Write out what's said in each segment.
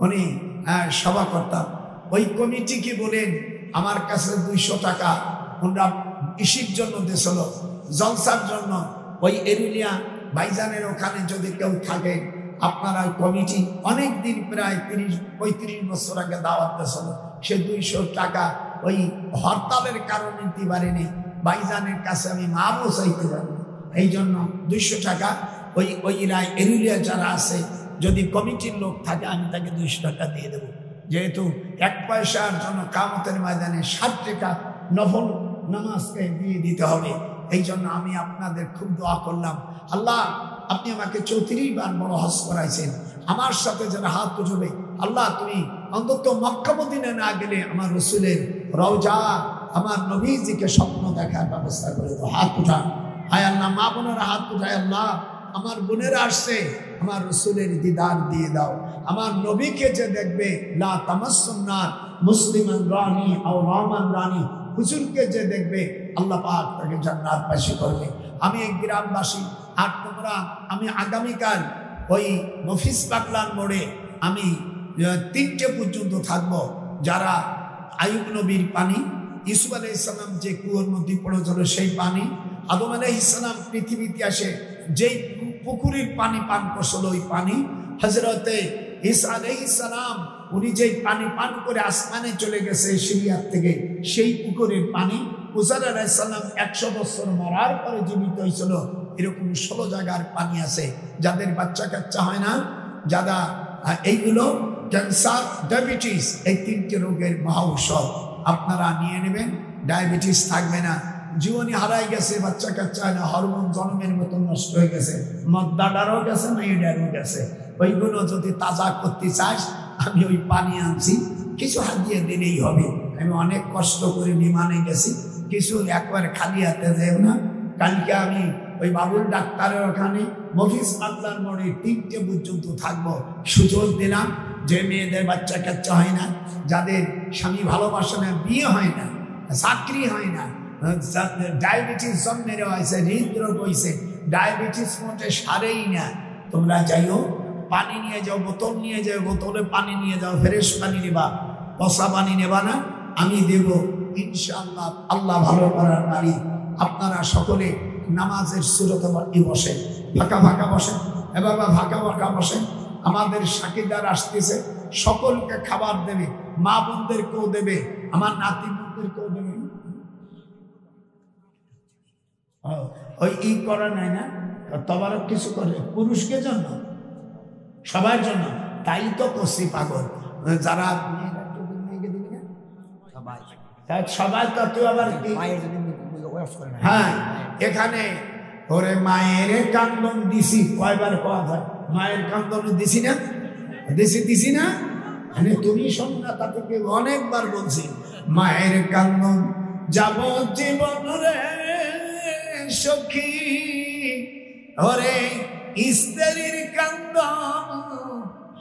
উনি সভা করতাম। ওই কমিটিকে বলেন আমার কাছে 200 টাকা ওনারা ইসির জন্য দিয়েছিল, জলসার জন্য। ওই এরুলিয়া ভাইজানের ওখানে যদি কেউ থাকে আপনারা কমিটি অনেক দিন প্রায় 30-35 বছর আগে দাওয়াত দিয়েছিল, সে 200 টাকা ওই হরতালের কারণে দিতে পারেনি। ভাইজানের কাছে আমি মাপও চাইতে পারি, এই জন্য 200 টাকা ওই এরুলিয়া যারা আছে যদি কমিটির লোক থাকে আমি তাকে 200 টাকা দিয়ে দেবো। যেহেতু 1 পয়সার জন্য কিয়ামতের ময়দানে 60 টাকা নফল নামাজকে দিয়ে দিতে হবে, এই জন্য আমি আপনাদের খুব দোয়া করলাম। আল্লাহ আপনি আমাকে 34 বার বড় হজ করাইছেন, আমার সাথে যারা হাত উঠবে আল্লাহ তুমি অন্তত মক্কা মদিনা না গেলে আমার রসুলের রওজা আমার নবীজিকে স্বপ্ন দেখার ব্যবস্থা করে দাও। হাত উঠান, হায় আল্লাহ মা বোনেরা হাত উঠায়, আল্লাহ আমার বোনেরা আসছে আমার রসুলের দিদার দিয়ে দাও। আমার নবীকে যে দেখবে লা তামাসসুন্নার মুসলিমান রানী আও রহমান রানী, হুজুরকে যে দেখবে আল্লাহ পাক তাকে জান্নাতবাসী করবে। আমি এই গ্রামবাসী আর তোমরা, আমি আগামীকাল ওই মফিজ বাগলার মোড়ে আমি 3টে পর্যন্ত থাকবো। যারা আইয়ুব নবীর পানি, ইউসুফ আলাইহিস সালাম যে কুয়োর মধ্যে পড়েছিল সেই পানি, আদম আলাইহিস সালাম পৃথিবী ইতিহাসে যেই পুকুরের পানি পান করছিল ওই পানি, হযরতে ঈসা আলাইহিস সালাম উনি যেই পানি পান করে আসমানে চলে গেছে সিরিয়ার থেকে, সেই পুকুরের পানি মুসা আলাইহিস সালাম 100 বছর মরার পরে জীবিত হয়েছিল। এরকম 16 জায়গার পানি আছে। যাদের বাচ্চা কাচ্চা হয় না, যারা এইগুলো ক্যান্সার, ডায়াবেটিস, এই 3টে রোগের মহা ঔষধ আপনারা নিয়ে নেবেন, ডায়াবেটিস থাকবে না। জীবনী হারাই গেছে, বাচ্চা কাচ্চা না, হরমোন জন্মের মতো নষ্ট হয়ে গেছে, মদ্দাটারও গেছে, মেয়েটারও গেছে। ওইগুলো যদি তাজা করতে চাস আমি ওই পানি আনছি, কিছু হাত দিয়ে দিলেই হবে। আমি অনেক কষ্ট করে বিমানে গেছি, কিছু একবার খালি হাতে দেব না। কালকে আমি ওই বাবুল ডাক্তারের ওখানে মফিজ বাগলার মোড়ে 3টে পর্যন্ত থাকবো। সুযোগ দিলাম যে মেয়েদের বাচ্চা কাচ্চা হয় না, যাদের স্বামী ভালোবাসে না, বিয়ে হয় না, চাকরি হয় না, ডায়াবেটিস জন্মের হয়েছে, হৃদরোগ হয়েছে, ডায়াবেটিস মোটে সারেই না, তোমরা যাইও, পানি নিয়ে যাও, বোতল নিয়ে যাও, বোতলে পানি নিয়ে যাও, ফ্রেশ পানি নেবা, পচা পানি নেবা না, আমি দেব ইনশাআল্লাহ। আল্লাহ ভালো করার মালিক। আপনারা সকলে নামাজের সুরতে বসেন, ফাঁকা ফাঁকা বসেন, এবার ফাঁকা ফাঁকা বসেন। আমাদের সাকিদার আসতেছে, সকলকে খাবার দেবে, মা বোনদেরকেও দেবে, আমার নাতি বোনদেরকেও দেবে। ওই করা নাই না, তবারক কিছু করে পুরুষকে জন্য, সবার জন্য, তাই তো করছি পাগল। যারা সবাই তো তুই আবার হ্যাঁ, এখানে ওরে মায়ের কান্দন দিছি, কয়বার কোয়া হয়, মায়ের কান্দন দিছি না, দিছি না, মানে তুমি শোন না, তাতে অনেকবার বলছি, মায়ের কান্দন যাব জীবন রে সখী, ওরে স্ত্রীর কান্দন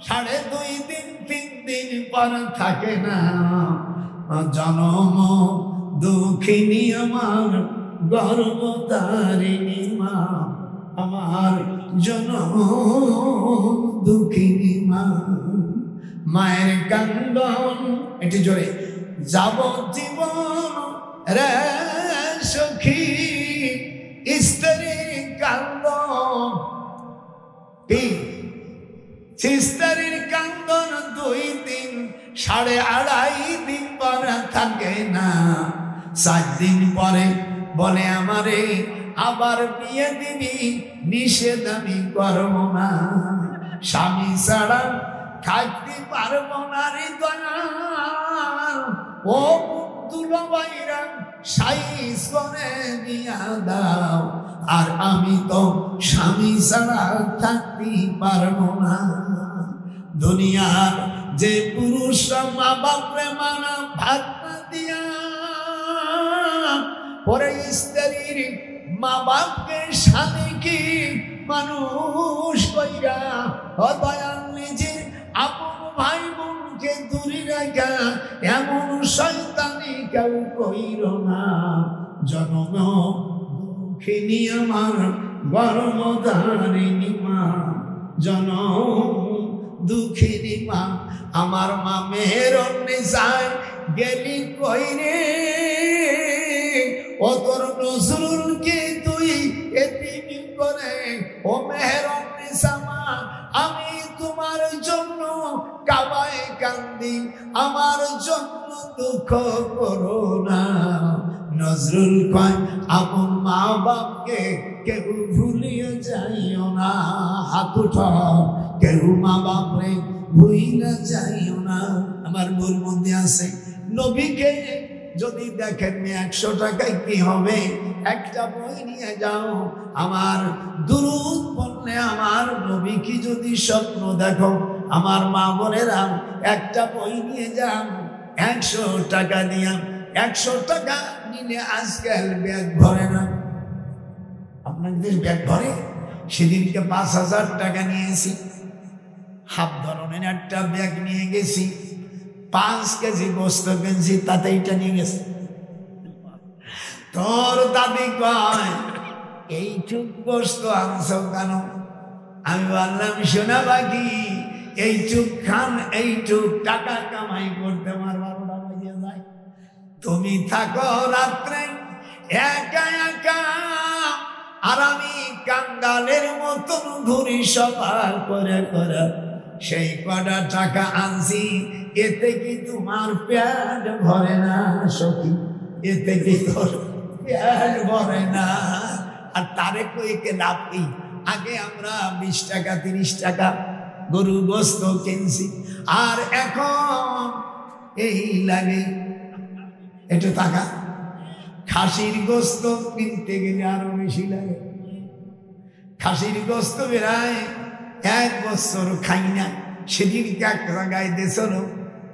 2.5 দিন 3 দিন পর থাকে না, জনম দুঃখিনী আমার গর্ভধারিণী মা, আমার জনম দুঃখিনী মা, মায়ের কান্দন, এটি জোরে, যাব জীবন রে সখী স্ত্রীর কান্দন, কি স্ত্রীর কান্দন 2 দিন 2.5 দিন পরে থাকে না, 4 দিন পরে বলে আমারে আবার বিয়ে দিবি, নিষেধ আমি করব না, স্বামী ছাড়া থাকতে পারবো না রে দয়াল, ও দুলাভাইরা সাইজ করে দিয়া দাও, আর আমি তো স্বামী ছাড়া থাকতে পারবো না। দুনিয়ার যে পুরুষ মা বাপরে মানা ভাত না দিয়া, পরে স্ত্রীর মা বাপকে স্বামীকে মানুষ কইরা, দয়াল নিজের আপন ভাই বোনকে দূরে রাখা, এমন শয়তানি কেউ কইর না, জনম দুঃখিনী আমার গর্ভধারিণী মা, জনম দুঃখিনী মা, আমার মা মেহেরুন্নিসায় গেলি কই রে, ও তোর নজরুলকে তুই এতিম করে, ও মেহেরুন্নিসা মা, আমি তোমার জন্য কাবায় কান্দি, আমার জন্য দুঃখ করো না। নজরুল কয় আপন মা বাপকে কেউ ভুলিয়ে যাইও না, হাত উঠাও, কেউ মা বাপরে ভুইলা যাইও না। আমার মূল মধ্যে আছে, নবীকে যদি দেখেন 100 টাকায় কি হবে, একটা বই নিয়ে যাও, আমার দুরূদ পড়লে আমার নবী কি যদি স্বপ্ন দেখো, আমার মা বোনেরা একটা বই নিয়ে যাও, 100 টাকা দিয়া। 100 টাকা নিলে আজকাল ব্যাগ ভরে না। আপনাদের ব্যাগ ভরে? সেদিনকে 5000 টাকা নিয়েছি, হাফ ধরনের একটা ব্যাগ নিয়ে গেছি, 5 কেজি গোস্ত কিনছি, তাতে এটা নিয়ে গেছে। তোর দাদি কয় এইটুক গোস্ত আনছো কেন? আমি বললাম শোনা বাকি, এইটুক খান, এইটুক টাকা কামাই করতে আমার 12টা বাজে যায়। তুমি থাকো রাত্রে একা একা, আর আমি কাঙ্গালের মতন ঘুরি সবার করে করে, সেই কটা টাকা আনছি, এতে কি তোমার পেট ভরে না সখী? এতে কি তোর পেট ভরে না? আর তারে কইকে লাভ কি? আগে আমরা 20 টাকা 30 টাকা গরু গোস্ত কিনছি, আর এখন এই লাগে একটু টাকা। খাসির গোস্ত কিনতে গেলে আরো বেশি লাগে। খাসির গোস্ত বেড়ায় 1 বছর খাই না, সেদিনকে এক জায়গায় দিয়েছিল,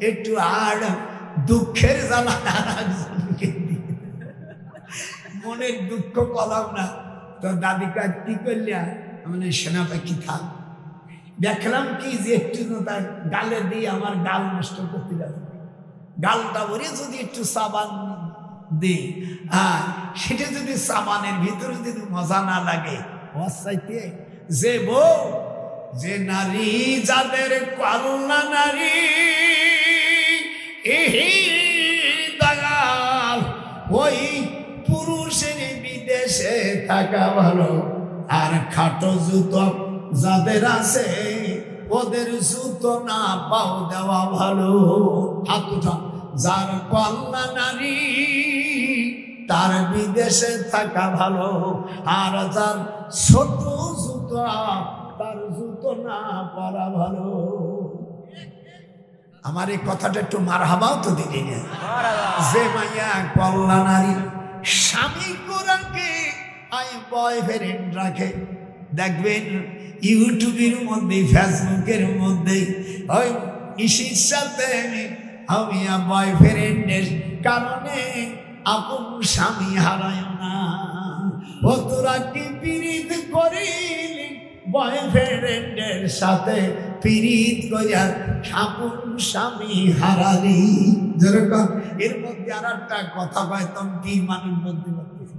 একটু আর দুঃখের জ্বালা মনের দুঃখ কলাম না, তো দাদি কাজ কি করলিয়া, মানে সেনা পাখি থাক। দেখলাম কি যে একটু তার গালে দিয়ে আমার গাল নষ্ট করতে যাবে, গালটা ভরে যদি একটু সাবান দে, সেটা যদি সাবানের ভিতরে যদি মজা না লাগে, চাইতে যে বউ, যে নারী, যাদের কল্যাণ নারী, দাগাল ওই পুরুষের বিদেশে থাকা ভালো, আর খাটো জুতো যাদের আছে ওদের জুতো না পাও দেওয়া ভালো। হাত উঠা, যার কল্যাণ নারী তার বিদেশে থাকা ভালো, আর যার ছোট জুতো তার জুতো না পরা ভালো। আমার এই কথাটা একটু মারহাবাও তো দিলি না। যে মাইয়া কল্যাণ নারী স্বামী কোরআনকে বয়ফ্রেন্ড রাখে, দেখবেন ইউটিউবের মধ্যে, ফেসবুকের মধ্যে ওই ইসির সাথে আমি বয়ফ্রেন্ডের কারণে আপন স্বামী হারায় না। ও তোরা কি পীড়িত করিলি বয়ফ্রেন্ডের সাথে, পীড়িত করিয়া আপন স্বামী হারালি। যেরকম এর মধ্যে আর একটা কথা পাইতাম, কি মানুষ বলতে পারতেছি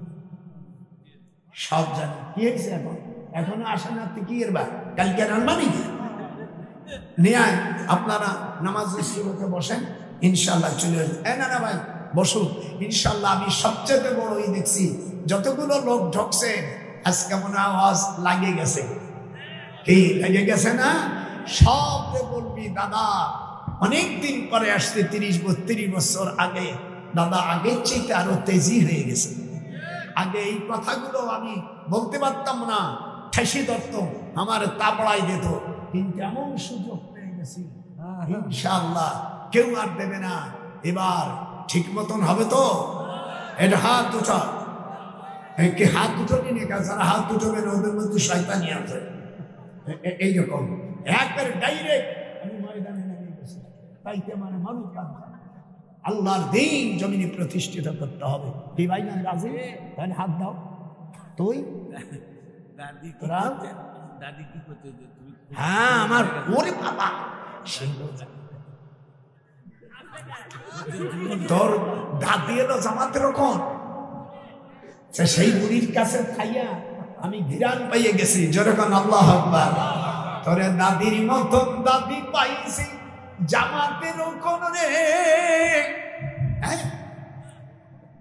সব জানি কি হয়েছে, এখন এখনো আসে না, কি এর বা কালকে রানবানি নিয়ে আপনারা নামাজ শুরুতে বসেন, ইনশাল্লাহ চলে আসবে। না ভাই বসুন, ইনশাল্লাহ। আমি সবচেয়ে বড়ই দেখছি, যতগুলো লোক ঢুকছে আজকে মনে আওয়াজ লাগে গেছে, কি লেগে গেছে না? সব বলবি দাদা অনেকদিন পরে আসছে, 30-32 বছর আগে, দাদা আগের চেয়ে আরো তেজি হয়ে গেছে। আগে এই কথাগুলো আমি বলতে পারতাম না, ঠেসে ধরত, আমার তাবড়াই দিত, কিন্তু এমন সুযোগ পেয়ে গেছি, ইনশাআল্লাহ কেউ আর দেবে না। এবার ঠিক মতন হবে তো? এটা হাত উঠা, কি হাত উঠোনি নেই, যারা হাত উঠবে না ওদের মধ্যে শয়তানি আছে। এইরকম একবারে ডাইরেক্ট আমি ময়দানে নামিয়ে গেছি, তাইতে মানে মানুষ আল্লাহর দিন জমিনে প্রতিষ্ঠিত করতে হবে। কি ভাই না রাজি? তাহলে হাত দাও। তুই দাদি কি করতে? হ্যাঁ আমার ওরে বাবা, তোর দাদি এলো জামাতের কোন, সেই বুড়ির কাছে খাইয়া আমি ঘিরান পাইয়ে গেছি। যেরকম আল্লাহু আকবার, তোরে দাদির মতন দাদি পাইছি জামাতের কোন রে,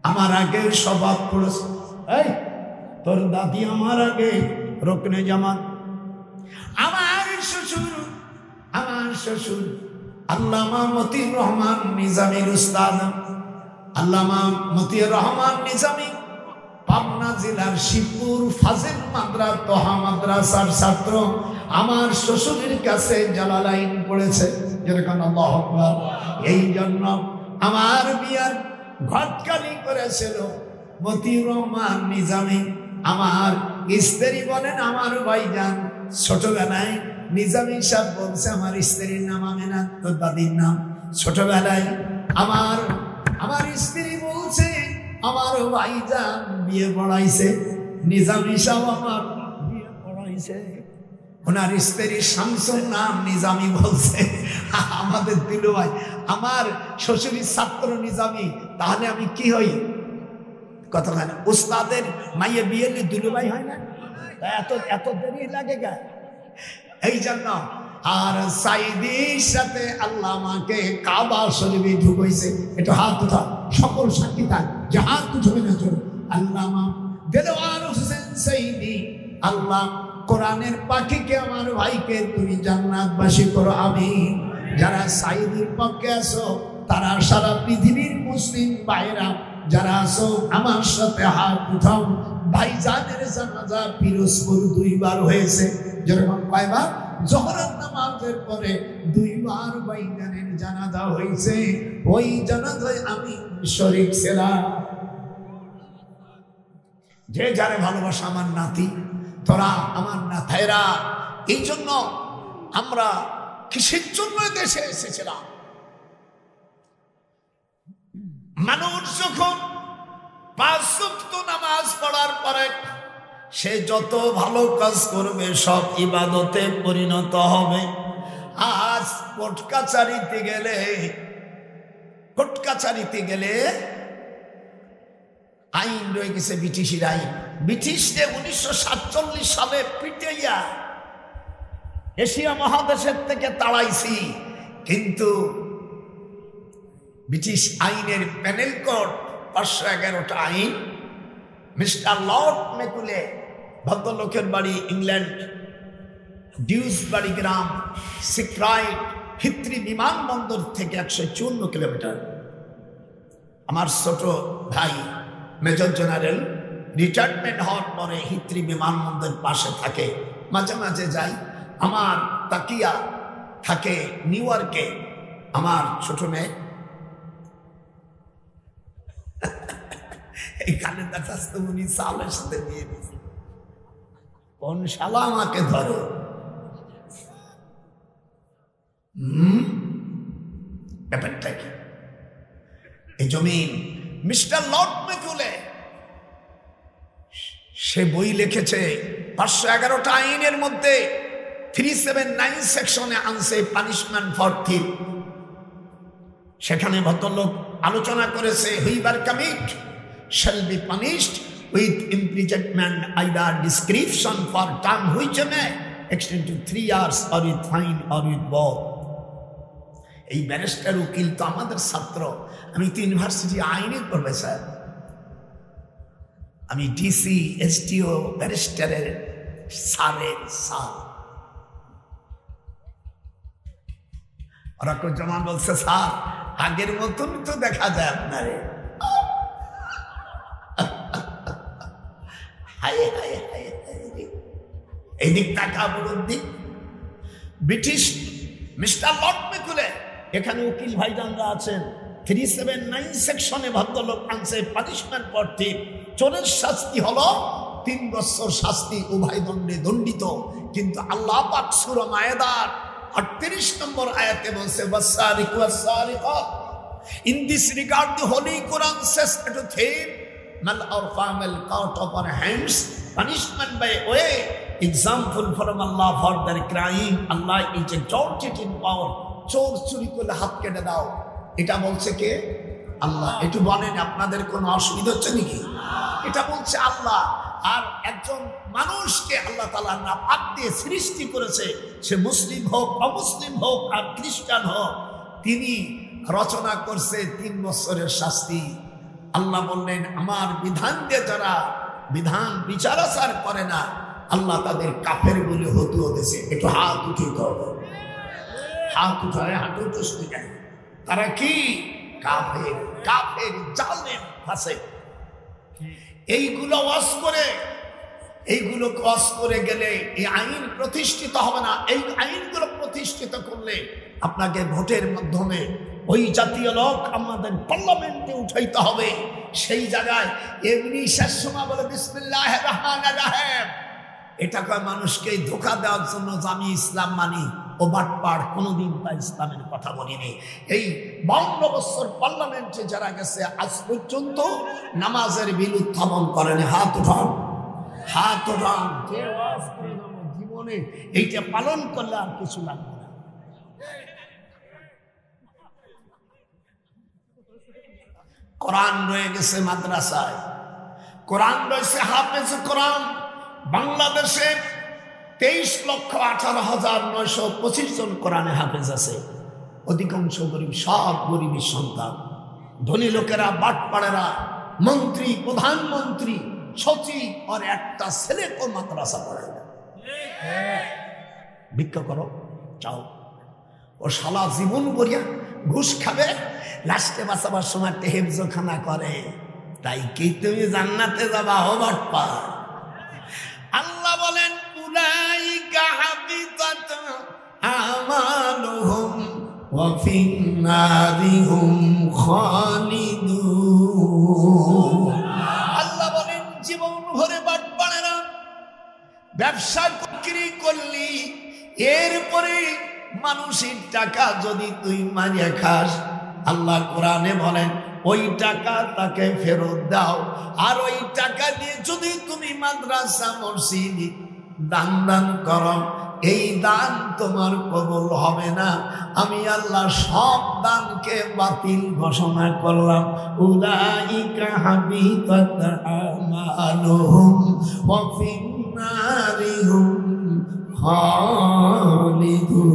আমার আগে স্বভাব পড়েছে, এই তোর দাদি আমার আগে রুকনে জামাত। আমার শ্বশুর আল্লামা মতিউর রহমান নিজামীর উস্তাদ, আল্লামা মতিউর রহমান নিজামী পাবনা জেলার শিবপুর ফাজিল মাদ্রাসার ছাত্র। আমার শ্বশুরের কাছে জালালাইন পড়েছে, যেরকম আল্লাহু আকবার। এই জন্য আমার বিয়ার ঘটকালি করেছিল মতিউর রহমান নিজামী। আমার স্ত্রী বলেন আমার ভাইজান, ছোটবেলায় নিজামী সাহেব বলছে আমার স্ত্রীর নাম আমেনা, তোর দাদির নাম। ছোটবেলায় আমার স্ত্রী বলছে আমার ভাইজান বিয়ে পড়াইছে, নিজামী সাহেব আমার বিয়ে পড়াইছে। ওনার স্ত্রীর শামসুর নাম নিজামী বলছে। আমাদের দিলু ভাই, আমার শ্বশুরের ছাত্র নিজামী, তাহলে আমি কি হই? কথা হয় না, উস্তাদের মাইয়ে বিয়ে দিলু ভাই হয় না? এত দেরি লাগে গা? এই জন্য আর সাইদির সাথে আল্লাহ আমাকে কাবা শরীফে ঢুকাইছে। এটা হাত উঠা, সকল সাক্ষী থাক যে হাত উঠবে না চলো। আল্লামা দেলোয়ার হোসেন সাইদি, আল্লাহ কোরআনের পাখিকে আমার ভাইকে তুমি জান্নাতবাসী করো, আমিন। যারা সাইদির পক্ষে আছো তারা সারা পৃথিবীর মুসলিম ভাইরা যারা আছো আমার সাথে হাত উঠাও। ভাইজানের জানাজা পিরোজপুর 2 বার হয়েছে, যেরকম কয়বার? জোহরের নামাজের পরে 2 বার ভাইজানের জানাজা হয়েছে। ওই জানাজায় আমি শরীক ছিলাম। যে যারে ভালোবাসা আমার নাতি, তোরা আমার নাথাইরা। এই জন্য আমরা কিসের জন্য দেশে এসেছিলাম? মানুষ যখন 5 ওয়াক্ত নামাজ পড়ার পরে সে যত ভালো কাজ করবে সব ইবাদতে পরিণত হবে। আজ কোর্ট কাছারিতে গেলে আইন রয়ে গেছে ব্রিটিশের আইন। ব্রিটিশে 1947 সালে পিটাইয়া এশিয়া মহাদেশের থেকে তাড়াইছি, কিন্তু ব্রিটিশ আইনের প্যানেল কোড 511টা আইন মিস্টার লর্ড মেকুলে, ভদ্রলোকের বাড়ি ইংল্যান্ড, ডিউসবারি গ্রাম, সিক্রাইট, হিথ্রি বিমানবন্দর থেকে 154 কিলোমিটার। আমার ছোট ভাই মেজর জেনারেল রিটায়ারমেন্ট হওয়ার পরে হিথ্রি বিমানবন্দর পাশে থাকে, মাঝে মাঝে যাই। আমার তাকিয়া থাকে নিউ ইয়র্কে। আমার ছোট মেয়ে এই কালেন্দার স্বাস্থ্যমণি সালের সাথে বিয়ে দিয়েছে। কোন শালা আমাকে ধরে? ব্যাপারটা কি? এই জমিন মিস্টার লর্ড মেকুলে সে বই লিখেছে 511টা আইনের মধ্যে 379 সেকশনে আনছে পানিশমেন্ট ফর থিফ। সেখানে ভদ্রলোক আলোচনা করেছে whoever commit shall be punished with imprisonment, either description for term which may extend to 3 years or with fine or with both. এই ব্যারিস্টার উকিল তো আমাদের ছাত্র। আমি তো ইউনিভার্সিটি আইনের প্রফেসর, আমি ডিসি এসটিও ব্যারিস্টারের স্যারের স্যার। ওরা জমান বলছে স্যার আগের মতন তো দেখা যায় আপনারে। এই দিক টাকা বলুন দিক ব্রিটিশ মিস্টার লর্ড মেকুলে, এখানে উকিল ভাইজানরা আছেন। 379 সেকশনে ভদ্রলোক আনছে পানিশমেন্ট ফর থিফ। চোরের শাস্তি হলো 3 বছর শাস্তি, উভয় দণ্ডে দণ্ডিত। কিন্তু আল্লাহ পাক সূরা মায়েদার 38 নম্বর আয়াতে বলছে ওয়াসারিকু ওয়াসারিকাত। In this regard the holy Quran says to thief mal or famil cut off our hands, punishment by way, example from Allah for their crime. Allah is exalted in power. চোর চুরি করলে হাত কেটে দাও, এটা বলছে কে? আল্লাহ। একটু বলেন আপনাদের কোনো অসুবিধা হচ্ছে নাকি? এটা বলছে আল্লাহ। আর একজন মানুষকে আল্লাহ তাআলা নাপাক দিয়ে সৃষ্টি করেছে, সে মুসলিম হোক, অমুসলিম হোক আর খ্রিস্টান হোক, তিনি রচনা করছে 3 বছরের শাস্তি। আল্লাহ বললেন আমার বিধান দিয়ে যারা বিধান বিচারাচার করে না, আল্লাহ তাদের কাফের বলে হতে হতেছে। একটু হাত উঠিতে হবে, হাত উঠায়, হাত উঠতে কেন? তারা কি? কাফের, কাফের, জালেম, ফাসিক। এইগুলো ওয়াজ করে গেলে এই আইন প্রতিষ্ঠিত হবে না। এই আইনগুলো প্রতিষ্ঠিত করলে আপনাকে ভোটের মাধ্যমে ওই জাতীয় লোক আমাদের পার্লামেন্টে উঠাইতে হবে। সেই জায়গায় এমনি শেষ সময় বলে বিসমিল্লাহির রহমানির রহিম, এটা কয় মানুষকে ধোঁকা দেওয়ার জন্য যে আমি ইসলাম মানি, ও বাটপাড়, কোনোদিন তা ইসলামের কথা বলিনি। এই 52 বছর পার্লামেন্টে যারা গেছে আজ পর্যন্ত নামাজের বিল উত্থাপন করেনি। হাত উঠান, হাত উঠান। যে ওয়াজ করে জীবনে এইটা পালন করলে আর কিছু লাগবে না। কোরআন রয়ে গেছে মাদ্রাসায়, কোরআন রয়েছে হাফেজ কোরআন। বাংলাদেশে 23,18,925 জন কোরআনে হাফেজ আছে। অধিকাংশ গরিব, সব গরিবের সন্তান। ধনী লোকেরা, বাটপাড়েরা, মন্ত্রী, প্রধানমন্ত্রী, সচিব আর একটা ছেলে তো মাদ্রাসা পড়ে না। ভিক্ষা করো, চাও। ও শালা জীবন বরিয়া ঘুষ খাবে, লাস্টে বাঁচাবার সময় হেফজখানা করে। তাই কি তুমি জান্নাতে যাবা? হো বাটপাড়। আল্লাহ বলেন উলাইকা হাবিতাত আমালুহুম ওয়া ফিন্নারিহুম খালিদুন। আল্লাহ বলেন জীবন ভরে বাটপাড়েরা ব্যবসা বিক্রি করলি, এরপরে মানুষের টাকা যদি তুই মারিয়া খাস, আল্লাহ কোরআনে বলেন ওই টাকা তাকে ফেরত দাও। আর ওই টাকা দিয়ে যদি তুমি মাদ্রাসা, মসজিদ দান করো, এই দান তোমার কবুল হবে না। আমি আল্লাহ সব দানকে বাতিল ঘোষণা করলাম। উলাইকা হাবিতাত আমালুহুম ওয়া ফিন্নারিহুম খালিদুন।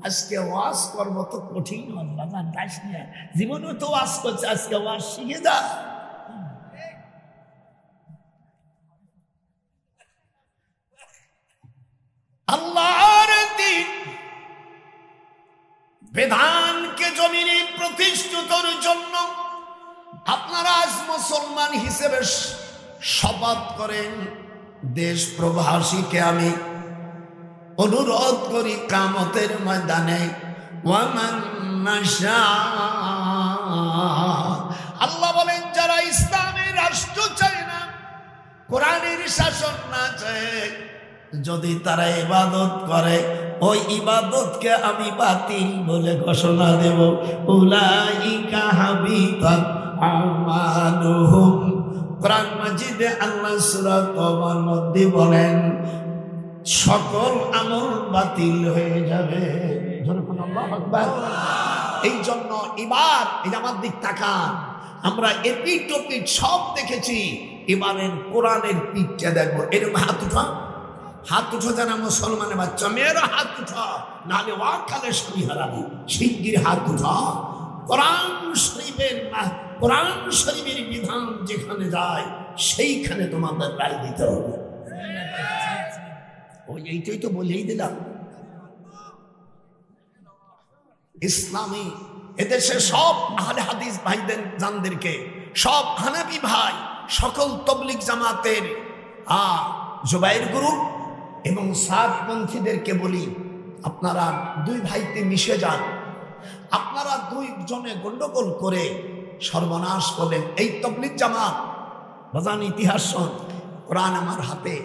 আজকে ওয়াজ করবো তো কঠিন বাবা, দাস নিয়ে জীবনে তো ওয়াজ করছে, আজকে ওয়াজ শিখে যা। আল্লাহর দ্বীন বিধানকে জমিনে প্রতিষ্ঠিতর জন্য আপনারা আজ মুসলমান হিসেবে শপথ করেন। দেশ প্রবাসীকে আমি অনুরোধ করি, কিয়ামতের ময়দানে ওয়ামান নাশা, আল্লাহ বলেন যারা ইসলামের রাষ্ট্র চায় না, কোরআনের শাসন না চায়, যদি তারা ইবাদত করে, ওই ইবাদতকে আমি বাতিল বলে ঘোষণা দেব। উলাইকা হাবিতাত আমালুহুম। কোরআন মাজিদে আল্লাহ সূরা তওবার মধ্যে বলেন সকল আমল বাতিল হয়ে যাবে। আল্লাহু আকবার। এই জন্য এবার এই আমার দিক তাকান, আমরা এপিট ওপিট সব দেখেছি, এবারের কোরআনের পিঠটা দেখবো। এরকম হাত উঠা, হাত উঠো যারা মুসলমানের বাচ্চা মেয়েরা হাত উঠা, নাহলে ওয়াকালে স্বামী হারাবি। শিগগির হাত উঠা। কোরআন শরীফের বিধান যেখানে যায় সেইখানে তোমাদের রায় দিতে হবে। ওই এইটাই তো বলেই দিলাম। ইসলামী এদেশে সব আহলে হাদিস ভাইদের জানদেরকে, সব হানাফি ভাই, সকল তবলিগ জামাতের জুবাইর গ্রুপ এবং সাদপন্থীদেরকে বলি, আপনারা দুই ভাইতে মিশে যান। আপনারা দুইজনে গন্ডগোল করে সর্বনাশ করলেন এই তবলিগ জামাত। বাজান ইতিহাস শোন, কোরআন আমার হাতে,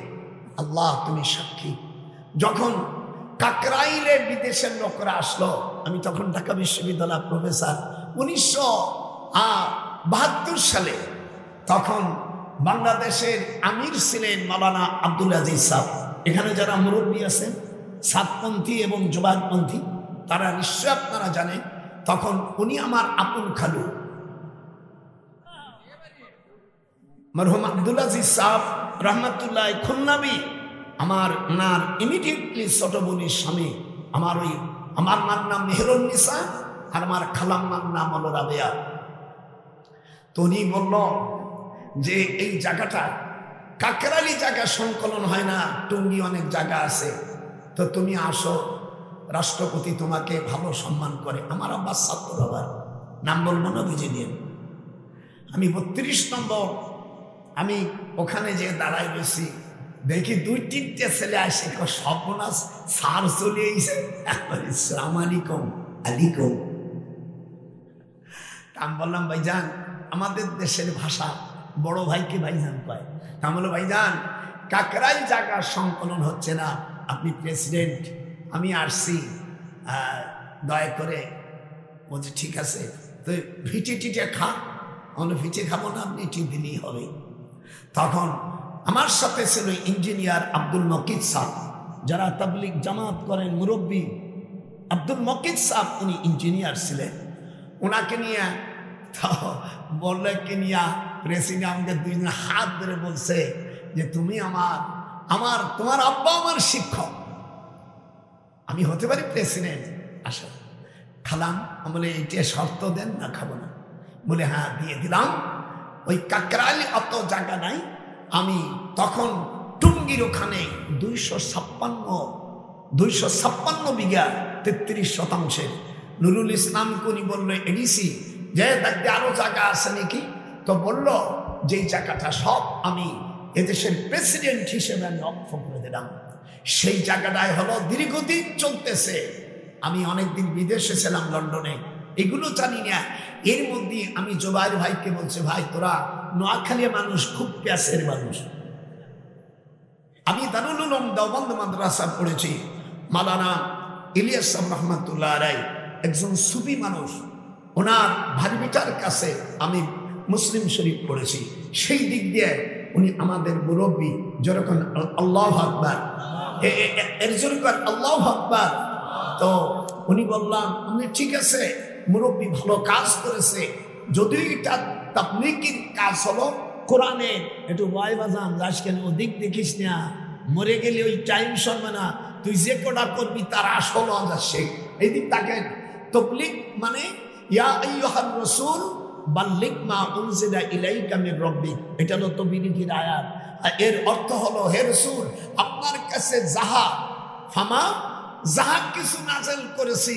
আল্লাহ তুমি সাক্ষী। যখন কাকরাইলে বিদেশের লোকরা আসলো, আমি তখন ঢাকা বিশ্ববিদ্যালয় প্রফেসর, 1972 সালে, তখন বাংলাদেশের আমির ছিলেন মাওলানা আব্দুল আজিজ সাহেব। এখানে যারা মুরব্বী আছেন সাতপন্থী এবং জুবাইরপন্থী, তারা নিশ্চয় আপনারা জানেন, তখন উনি আমার আপন খালু। মরহুম আব্দুল আজিজ সাহেব রহমতুল্লাহ খুলনাবি, আমার ওনার ইমিডিয়েটলি ছোট বোনের স্বামী, আমার মার নাম মেহরুন্নিসা আর আমার খালাম্মার নাম হলো রাবেয়া। তো উনি বলল যে এই জায়গাটা কাকরাইলি জায়গা সংকলন হয় না, টুঙ্গি অনেক জায়গা আছে, তো তুমি আসো, রাষ্ট্রপতি তোমাকে ভালো সম্মান করে। আমার আব্বাস ছাত্র, আবার নাম বলবো না, বুঝে নিন। আমি 32 নম্বর আমি ওখানে যে দাঁড়াই রয়েছি, দেখি 2-3টে ছেলে আসে, সর্বনাশ সার চলে এসে আসসালাম আলাইকুম আলাইকুম। আমি বললাম ভাইজান, আমাদের দেশের ভাষা বড় ভাইকে ভাইজান কয়। তা বললো ভাইজান কাকরাইল জায়গা সংকলন হচ্ছে না, আপনি প্রেসিডেন্ট, আমি আসছি, দয়া করে। বলছে ঠিক আছে, তো ভিটে টিটে খা। আমরা ভিটে খাবো না, আপনি টি দিলেই হবে। তখন আমার সাথে ছিল ইঞ্জিনিয়ার আব্দুল মকিদ সাহেব, যারা তাবলিগ জামাত করেন মুরব্বী। আব্দুল মকিদ সাহেব উনি ইঞ্জিনিয়ার ছিলেন। ওনাকে নিয়ে বললে কি নিয়ে প্রেসিডেন্ট আমাকে 2 দিন হাত ধরে বলছে যে তুমি তোমার আব্বা আমার শিক্ষক, আমি হতে পারি প্রেসিডেন্ট। আসা খালাম, বলে এইটা শর্ত দেন না, খাবো না। বলে হ্যাঁ দিয়ে দিলাম। ওই কাকরাইল অত জায়গা নাই। আমি তখন টুঙ্গির ওখানে 256 বিঘা 33 শতাংশের নুরুল ইসলাম কোনি বললো এডিসি যে দেখতে আরো জায়গা আছে নাকি, তো বলল যে জায়গাটা সব আমি এদেশের প্রেসিডেন্ট হিসেবে আমি অক্ষ করে দিলাম। সেই জায়গাটায় হলো দীর্ঘদিন চলতেছে। আমি অনেকদিন বিদেশে ছিলাম, লন্ডনে, এগুলো জানি না। এর মধ্যে আমি জোবাইর ভাইকে বলছি, ভাই তোরা নোয়াখালী মানুষ, খুব প্যাসের মানুষ। আমি দারুল উলুম দেওবন্দ মাদ্রাসা পড়েছি। মাওলানা ইলিয়াস রহমাতুল্লাহ আলাইহি একজন সুফি মানুষ, ওনার ভারিবিটার কাছে আমি মুসলিম শরীফ পড়েছি। সেই দিক দিয়ে উনি আমাদের মুরব্বী। যেরকম আল্লাহু আকবার, এর যেরকম আল্লাহু আকবার। তো উনি বললাম আমি ঠিক আছে, মুরব্বী ভালো কাজ করেছে, যদিও এটা তাবলীগের কাজ হলো কোরআনে একটু ভয় বাজান যাস কেন, ওদিক দেখিস না, মরে গেলে ওই টাইম সরবে না, তুই যে কোটা করবি তার আসল আসছে এই দিক তাকে। তাবলীগ মানে ইয়া আইয়ুহার রাসূল বাল্লিগ মা উনজিলা ইলাইকা মির রাব্বিক, এটা হলো তাবলীগের আয়াত। এর অর্থ হলো হে রাসূল, আপনার কাছে যাহা কিছু নাযিল করেছি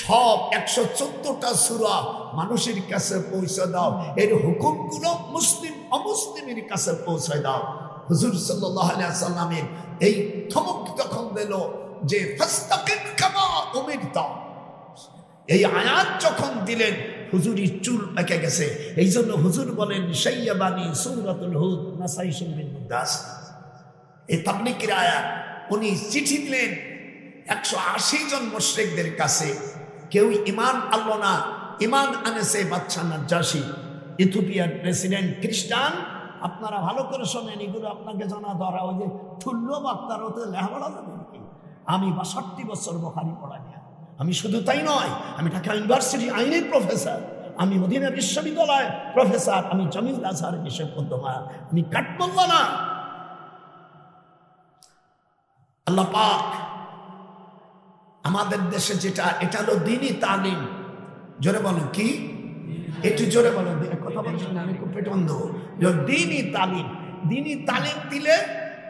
সব 114টা সূরা মানুষের কাছে পৌঁছে দাও। এর হুকুমগুলো মুসলিম অমুসলিমের কাছে পৌঁছে দাও। হুজুর সাল্লাল্লাহু আলাইহি ওয়াসাল্লামের এই ধমক তখন দিল যে ফাস্তাকিম কামা উমিরতা, এই আয়াত যখন দিলেন হুজুরের চুল পেকে গেছে। এই জন্য হুজুর বলেন শাইয়াবানি সূরাতুল হুদ নাসাই শুনবেন মুদাস, এই তাবলীগের আয়াত। উনি চিঠি দিলেন 180 জন মুশরিকদের কাছে। কেউ ইমান আনলো না, ইমান আনেছে বাদশা নাজ্জাশী, ইথিওপিয়ার প্রেসিডেন্ট খ্রিস্টান। আপনারা ভালো করে শোনেন, এগুলো আপনাকে জানা দরকার। ওই যে ঠুল্ল বার্তার হতে লেখাপড়া যাবে নাকি? আমি 62 বছর বুখারী পড়াই। আমি শুধু তাই নয়, আমি ঢাকা ইউনিভার্সিটি আইনের প্রফেসর, আমি মদিনা বিশ্ববিদ্যালয় প্রফেসর, আমি জামিউল আজহার বিশ্ববিদ্যালয়, আমি কাঠমোল্লা না। আল্লাহ পাক আমাদের দেশে যেটা, এটা হলো দ্বীনি তালিম। জোরে বলো কি? একটু জোরে বলো, কথা বলছি না, আমি খুব পেট বন্ধ। দ্বীনি তালিম, দ্বীনি তালিম দিলে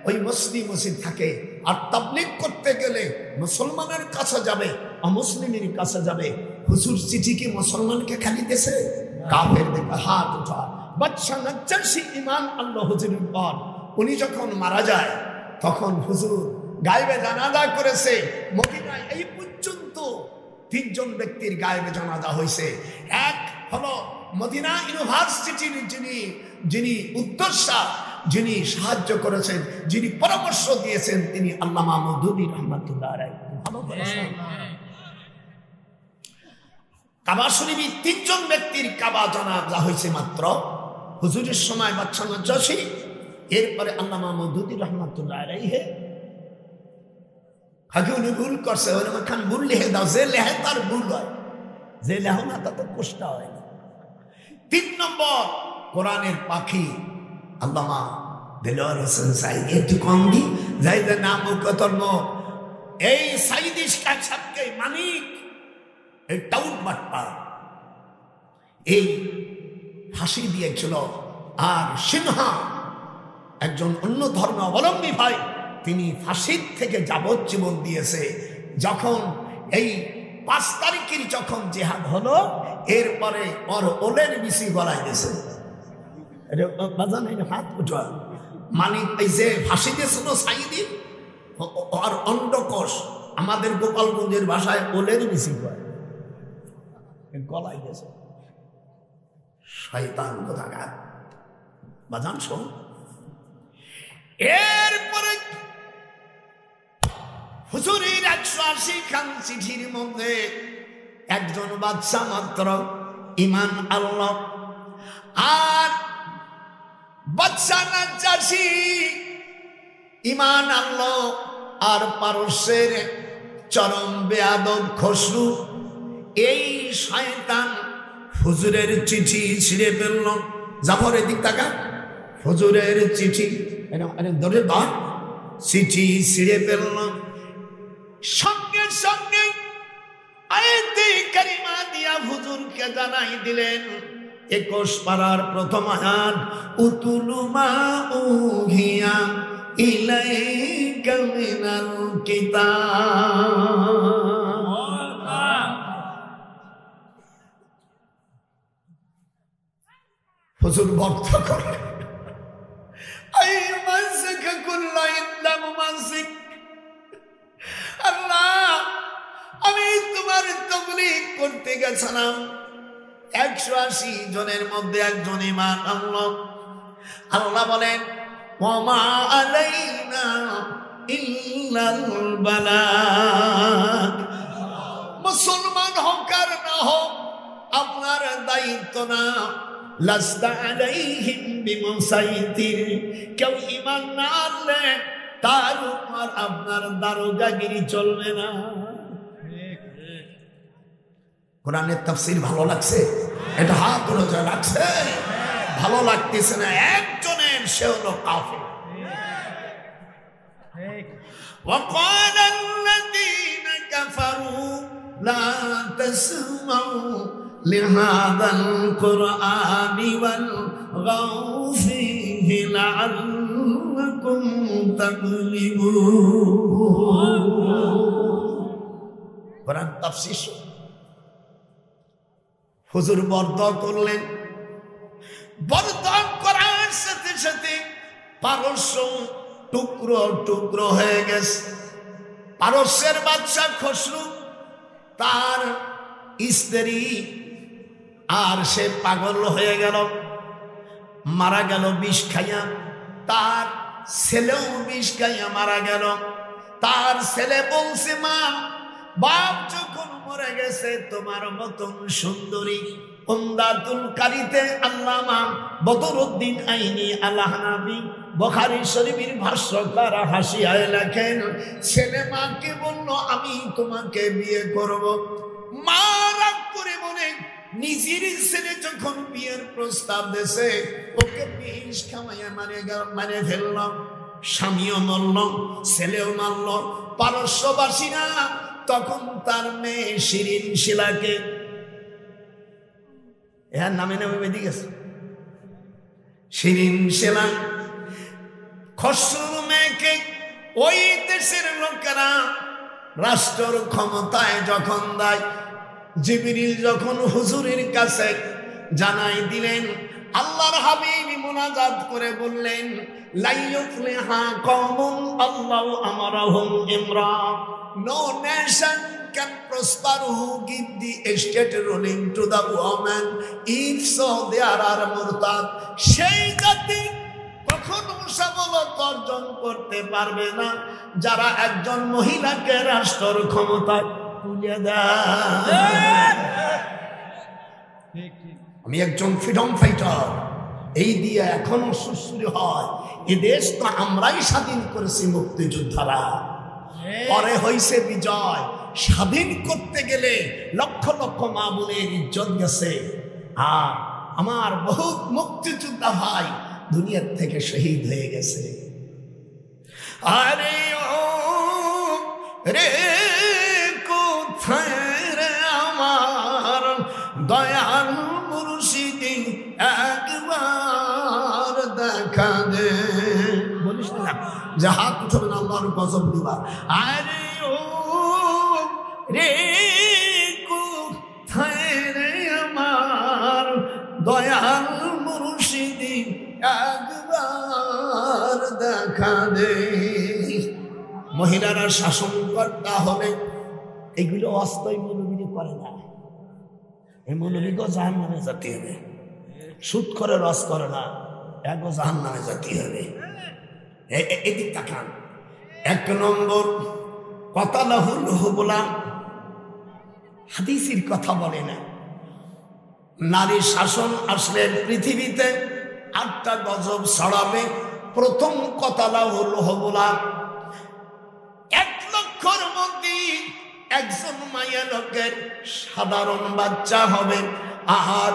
ওই মুসলিম মসজিদ থাকে। আর তাবলীগ করতে গেলে মুসলমানের কাছে যাবে, অমুসলিমের কাছে যাবে। হুজুর চিঠি কি মুসলমানকে খালি দেশে? কাফের দেখে হাত উঠা। বাদশা নাজ্জাশী ঈমান আল্লাহ হুজুরের পর, উনি যখন মারা যায় তখন হুজুর গায়েবে জানাজা করেছে। মদিনায় এই পর্যন্ত 3 জন ব্যক্তির গায়েবে জানাজা হয়েছে। এক হলো মদিনা ইউনিভার্সিটির যিনি উদ্যোক্তা, যিনি সাহায্য করেছেন, যিনি পরামর্শ দিয়েছেন, তিনি আল্লামা মওদুদী রহমাতুল্লাহ আলাইহি। কাবা শরীফে 3 জন ব্যক্তির কাবা জানাজা হয়েছে মাত্র। হুজুরের সময় বাদশা নাজ্জাশী, এরপরে আল্লামা মওদুদী রহমাতুল্লাহ আলাইহি। আগে উনি ভুল করছে, ওই খান ভুল লিখে দাও, যে লেহে তার ভুল হয়, যে লেহ না তাতে কষ্ট হয় না। 3 নম্বর কোরআনের পাখি আল্লামা দেলোয়ার হোসেন সাইদ একটু কম দি যাইদের নাম কতর্ম এই সাইদি সাহেবকে মানিক এই টাউট বাটপা এই ফাঁসি দিয়েছিল। আর সিনহা একজন অন্য ধর্ম অবলম্বী ভাই, তিনি ফাঁসির থেকে যাবজ্জীবন দিয়েছে। যখন এই 5 তারিখের যখন জেহাদ হলো, এরপরে ওর ওলের বিসি গলায় গেছে। হাত উঠা মানিক এই যে ফাঁসি দিয়েছিল সাইদি, আর অন্ডকোষ আমাদের গোপালগঞ্জের ভাষায় ওলের বিসি গলায় গেছে। শয়তান কোথাকার বাজান শোন। এরপরে হুজুরের 180 খান চিঠির মধ্যে একজন বাদশা মাত্র, ইমান আল্লাহ। আর বাদশা নাজ্জাশী ইমান আল্লাহ, আর পারস্যের চরম বেয়াদব খসরু। এই শয়তান হুজুরের চিঠি ছিঁড়ে ফেলল। জাফর এদিক তাকা, হুজুরের চিঠি ধরে ধর, চিঠি ছিঁড়ে ফেলল। সঙ্গে সঙ্গে আয়াতে কারিমা দিয়া হুজুরকে জানাই দিলেন 21 পারার প্রথম আয়াত, উতুলু মা উহিয়া ইলাইকা মিনাল কিতাব। হুজুর বক্ত করে আল্লাহ, আমি তোমার তাবলীগ করতে গেছিলাম, 180 জনের মধ্যে একজন ঈমান আনলো। আল্লাহ বলেন ওয়ামা আলাইনা ইল্লাল বালাগ। মুসলমান হোক আর না হোক আপনার দায়িত্ব না। লাস্তা আলাইহিম বিমুসাইতির, কেউ ঈমান না আনলে তার উপর আপনার দারোগাগিরি চলবে না। কোরআনের তাফসীর ভালো লাগছে? এটা হাত উঠে লাগছে, ভালো লাগতেছে না একজনের, সে হলো কাফের। وقال الذين كفروا لا تسمعوا لهذا القرآن والغوا فيه لعلكم تغلبون। কোরআন তাফসীর হুজুর বর্দা করলেন। বর্দা করার সাথে সাথে পারস্য টুকরো টুকরো হয়ে গেছে। পারস্যের বাদশা খসরু, তার স্ত্রী আর সে পাগল হয়ে গেল, মারা গেল বিষ খাইয়া। তার ছেলেও বিষ খাইয়া মারা গেল। তার ছেলে বলছে, মা, বাপ যখন মরে গেছে তোমার মতন সুন্দরী উমদাতুল কারীতে আল্লামা বদরুদ্দিন আইনি আল-হানাফি বুখারী শরীফের ভাষ্যকার হাসিয়ায় লেখেন, ছেলে মাকে বলল আমি তোমাকে বিয়ে করব। মা রাগ করে বলে, নিজের ছেলে যখন বিয়ের প্রস্তাব দেশে ওকে বিষ খাওয়াইয়া মারে ফেলল। স্বামীও মরল, ছেলেও মারল। পারস্যবাসীরা তখন তার মেয়ে শিরিন শিলাকে, এর নামে নামে বেঁধে গেছে শিরিন শিলা, খসরুর মেয়েকে ওই দেশের লোকেরা রাষ্ট্রের ক্ষমতায় যখন দেয়, জিবরিল যখন হুজুরের কাছে জানাই দিলেন, আল্লাহর হাবিব মুনাজাত করে বললেন, লা ইউফলিহা কওমুন আল্লাহু আমারাহুম ইমরা। No nation can prosper who give the estate ruling to the woman, if so they are murtad. সেই জাতি কখনো সফলতা অর্জন করতে পারবে না যারা একজন মহিলাকে রাষ্ট্রের ক্ষমতায় তুলে দেয়। আমি একজন ফ্রিডম ফাইটার, এই দিয়ে এখনো সুশ্রী হয়। এ দেশ তো আমরাই স্বাধীন করেছি মুক্তিযোদ্ধারা, পরে হইছে বিজয়। স্বাধীন করতে গেলে লক্ষ লক্ষ মা বোনের ইজ্জত গেছে। আর আমার বহু মুক্তিযোদ্ধা ভাই দুনিয়ার থেকে শহীদ হয়ে গেছে। আরে ও রে কোথায় রে আমার দয়াল মুর্শিদি একবার দেখা দে। বলিস না যে হাত উঠবে না আল্লাহর কসম দিবা। আরে ও রে কোথায় রে আমার দয়াল মুর্শিদি একবার দেখা দে। মহিলারা শাসন কর্তা হবে, এগুলো অস্থায়ী মৌলবী করে না। এই মৌলবীকেও জাহান নামে যেতে হবে। সুদ করে রস করে না, একও জাহান নামে যেতে হবে। এদিক তাকান। 1 নম্বর কথা লাহু বলা হাদিসের কথা বলে না। নারী শাসন আসলে পৃথিবীতে 8টা গজব ছড়াবে। প্রথম কথা লাহু বলা, 1 লক্ষর মধ্যে একজন মায়া লোকের সাধারণ বাচ্চা হবে, আর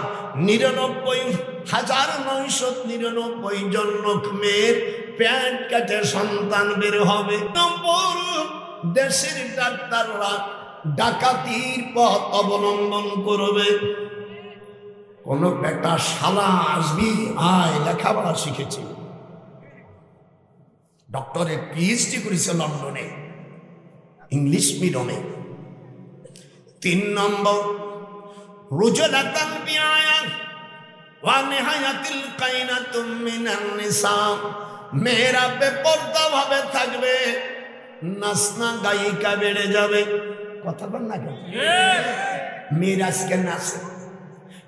99,999 জন লোক মেয়ের পেট কাটে সন্তান বের হবে। নম্বর, দেশের ডাক্তাররা ডাকাতির পথ অবলম্বন করবে। কোন বেটা শালা আসবি, আয় লেখাপড়া শিখেছি, ডক্টরের PhD করেছে লন্ডনে, ইংলিশ মিডিয়ামে। 3 নম্বর, রুজলাতাল বিআয়া ওয়া নিহায়াতিল কাইনাতুম মিনান নিসা, মেয়েরা বেপরদা ভাবে থাকবে, নাচনা গায়িকা বেড়ে যাবে। কথা বল না কেন? মেয়েরা আজকে নাচে,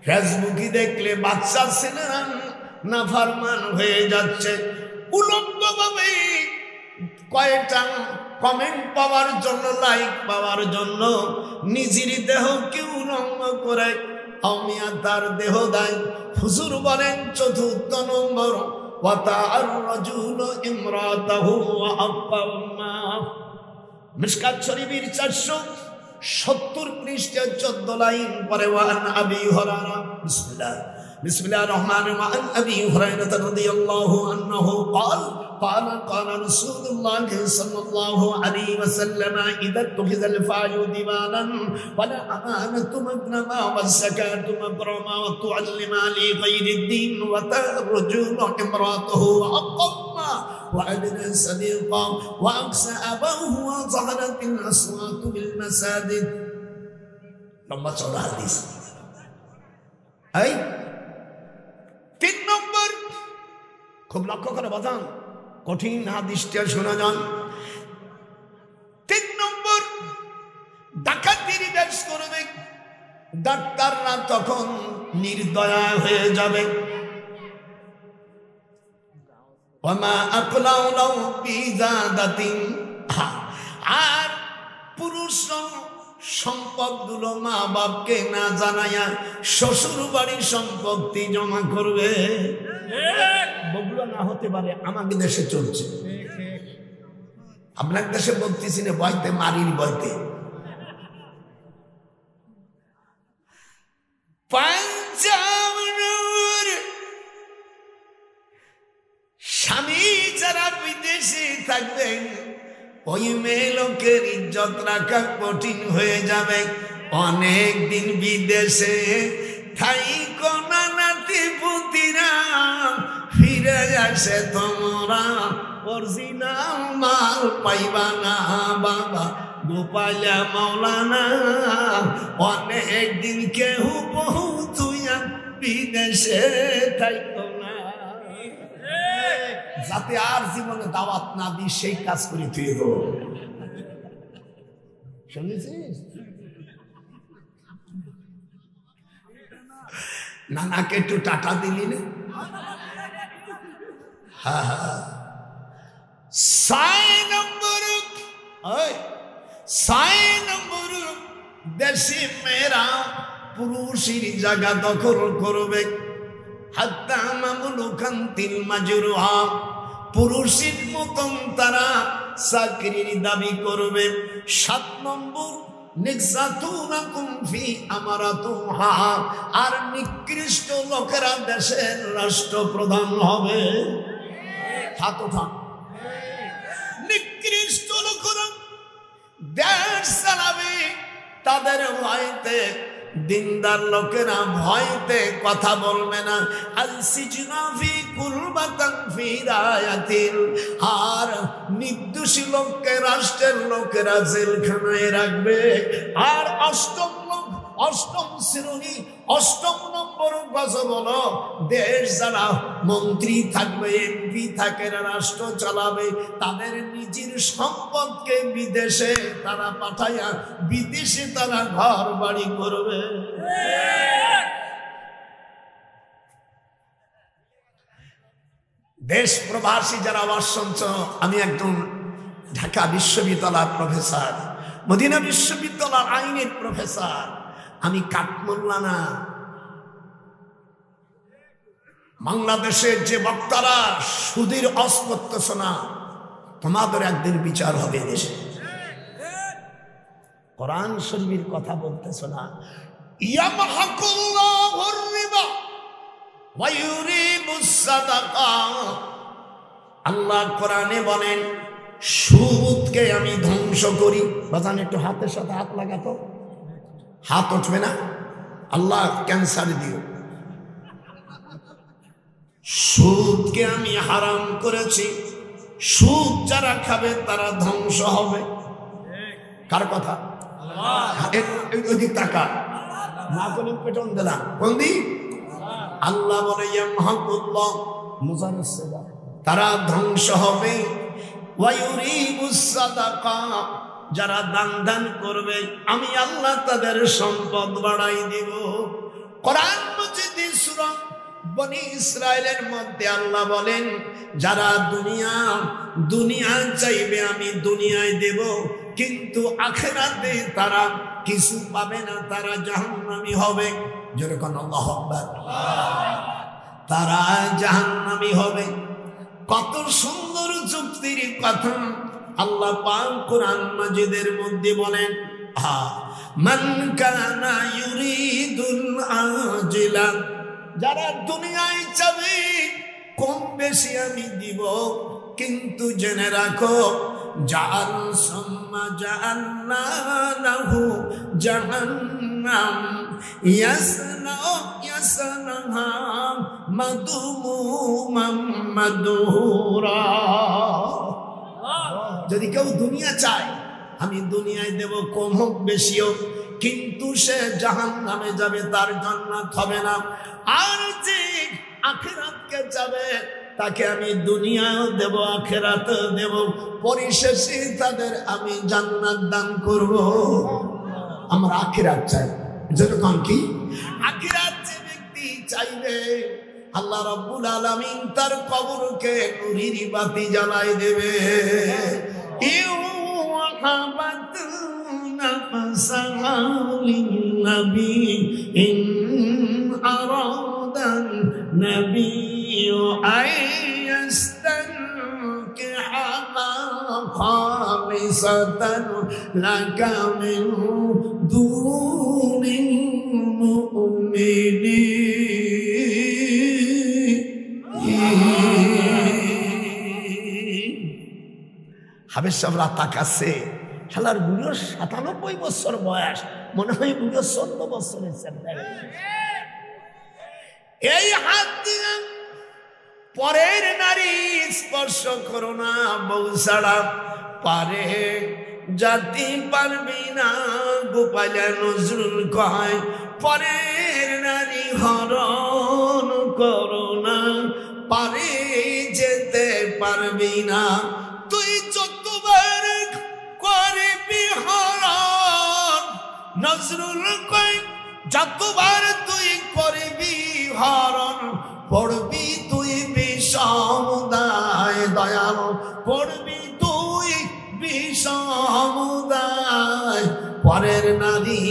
ফেসবুকে দেখলে বাচ্চা ছেলেরা নাফরমান হয়ে যাচ্ছে। উলঙ্গ ভাবে কয়েকটা কমেন্ট পাওয়ার জন্য, লাইক পাওয়ার জন্য নিজের দেহ কেউ উলঙ্গ করে আমিয়া তার দেহ দেয়। হুজুর বলেন 4 নম্বর, ওয়াতা'আর রাজুলু ইমরাতাহু ওয়া আব্বাউমা। মিশকাত শরীফের 470 পৃষ্ঠা 14 লাইন পরে, ওয়ান আবি হুরায়রা বিসমিল্লাহির রহমানির রহিম, আন আবি হুরায়রা রাদিয়াল্লাহু আনহু قال قال رسول الله صلى الله عليه وسلم إذا اتخذ الفاي ديوانا ولا أمانة مغنما والزكاة مبرما وتعلم لغير الدين وترجل امرأته وأقما وأدنى صديقا وأقسى أباه وظهرت الأصوات بالمساجد. لما صلى حديث أي 3 নম্বর, খুব লক্ষ্য করে বাজান, কঠিন হাদিসটা শোনা যান। 3 নম্বর, ডাকাতির দেশ করবে, ডাক্তাররা তখন নির্দয়া হয়ে যাবে। ওয়ামা আকলাউ লাউ বিজাদাতিন, আর পুরুষ সম্পদগুলো মা বাপকে না জানাইয়া শ্বশুর বাড়ির সম্পত্তি জমা করবে। বগুলা না হতে পারে, আমাকে দেশে চলছে। আপনার দেশে বলতেছি না, বইতে মারির বইতে। 5 নম্বর, স্বামী যারা বিদেশে থাকবেন, ওই মেয়ে লোকের ইজ্জত রাখা কঠিন হয়ে যাবে। অনেক দিন বিদেশে থাইকো না নাতি পুতিরা, ফিরে আসে তোমরা অরিজিনাল মাল পাইবা না বাবা গোপালা মাওলানা। অনেক দিন কেউ বহু তুইয়া বিদেশে থাইকো না, যাতে আর জীবনে দাওয়াত না দিই সেই কাজ করে তুই গো। শুনেছিস? নানাকে একটু টাটা দিলি না? 6 নম্বর, 6 নম্বর, দেশি মেয়েরা পুরুষের জায়গা দখল করবে। হাত্তা মামলুকান তিল মাজরুহা, পুরুষের মতন তারা চাকরির দাবি করবে। 7 নম্বর, নিকসাতুনাকুম ফি আমারাতুহা, আর নিকৃষ্ট লোকেরা দেশের রাষ্ট্রপ্রধান হবে। হাত উঠান। নিকৃষ্ট লোকেরা দেশ চালাবে, তাদের ভয়তে দিনদার লোকেরা ভয়তে কথা বলবে না। আল সিজনা ফি কুরবাতান ফি রায়াতিল, আর নির্দোষী লোককে রাষ্ট্রের লোকেরা জেলখানায় রাখবে। আর অষ্টম শ্রেণী 8 নম্বর গজব হলো, দেশ যারা মন্ত্রী থাকবে, এমপি থাকে, রাষ্ট্র চালাবে, তাদের নিজের সম্পদকে বিদেশে তারা পাঠায়া বিদেশে তারা ঘর বাড়ি করবে। দেশ প্রবাসী যারা আওয়াজ শুনছ, আমি একজন ঢাকা বিশ্ববিদ্যালয়ের প্রফেসর, মদিনা বিশ্ববিদ্যালয়ের আইনের প্রফেসর, আমি কাঠমোল্লা না। বাংলাদেশের যে বক্তারা সুদের অস করতেছ না, তোমাদের একদিন বিচার হবে দেশে। কোরআন শরীফের কথা বলতেছ না। ইয়ামহাকুল্লাহুর রিবা ওয়া ইউরিবুস সাদাকা, আল্লাহ কোরআনে বলেন সুদকে আমি ধ্বংস করি। বাজান একটু হাতের সাথে হাত লাগাতো, হাত উঠবে না, আল্লাহ ক্যান্সার দিও। সুদকে আমি হারাম করেছি, সুদ যারা খাবে তারা ধ্বংস হবে। কার কথা? ওইদিক টাকা না করে পেটন দিলাম কোন দিক? আল্লাহ বলে ইয়ামহাকুল্লাহ, মুজাররাসা, তারা ধ্বংস হবে। ওয়া ইউরিবুস সাদাকা, যারা দান করবে আমি আল্লাহ তাদের সম্পদ বাড়াই দিব। কোরআন মাজিদে সূরা বনি ইসরাইলের মধ্যে আল্লাহ বলেন, যারা দুনিয়া চাইবে আমি দুনিয়ায় দেব, কিন্তু আখিরাতে তারা কিছু পাবে না, তারা জাহান্নামী হবে। যেরকম আল্লাহু আকবার, তারা জাহান্নামী হবে। কত সুন্দর যুক্তির কথা আল্লাহ পাক কোরআন মাজিদের মধ্যে বলেন, মান কানা ইউরিদুল আজিলা, যারা দুনিয়ায় চাবে কম বেশি আমি দিব, কিন্তু জেনে রাখো জাআল সুম্মা জাআলনা লাহু জাহান্নাম ইয়াসলাহা মাদমুমান মাদহুরা। যদি কেউ দুনিয়া চায় আমি দুনিয়ায় দেব, কম হোক বেশি হোক, কিন্তু সে জাহান্নামে যাবে, তার জান্নাত হবে না। আর যে আখিরাতকে যাবে তাকে আমি দুনিয়াও দেব, আখিরাতও দেব, পরিশেষে তাদের আমি জান্নাত দান করব। আমরা আখিরাত চাই। যেরকম কি আখিরাত যে ব্যক্তি চাইবে, আল্লাহ রাব্বুল আলামিন তার কবরকে নূরের বাতি জ্বালাই দেবে। নবী ইন আরাদান নবী আয়াস্তানকিহা খালিসাতান লাকা মিন দুনিল মুমিনিন। হাবেশ সাহেবরা তাকাচ্ছে, শালার বুড়োর ৯৭ বছর বয়স, মনে হয় বুড়ো ১৪ বছরের ছেলে। এই হাত দিয়ে পরের নারী স্পর্শ করো না, বউ ছাড়া পারে জাতি পারবি না। গোপালা নজরুল কয়, পরের নারী হরণ করো না, পারে যেতে পারবি না। তুই যতবার করবি হরণ, নজরুল কয় যতবার তুই করবি হরণ, পড়বি তুই বিষমদায়। দয়াল পড়বি তুই বিষমদায়, পরের নারী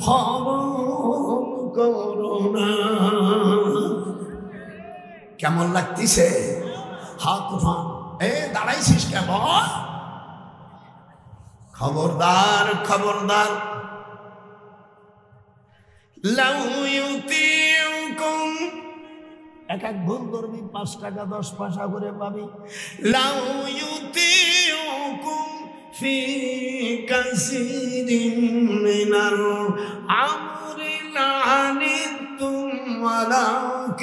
হরণ করো না। কেমন লাগতেছে? হাত উঠান। দাঁড়াইছিস কেমন? খবরদার খবরদার, লাউ ইউতিউকুম, এক এক ভুল করবি 5 টাকা 10 পয়সা করে পাবি। লাউ ইউতিউকুম ফি কাসিরিন মিনাল আমরি লানিতুম ওয়ালাকিন্নাল্লাহ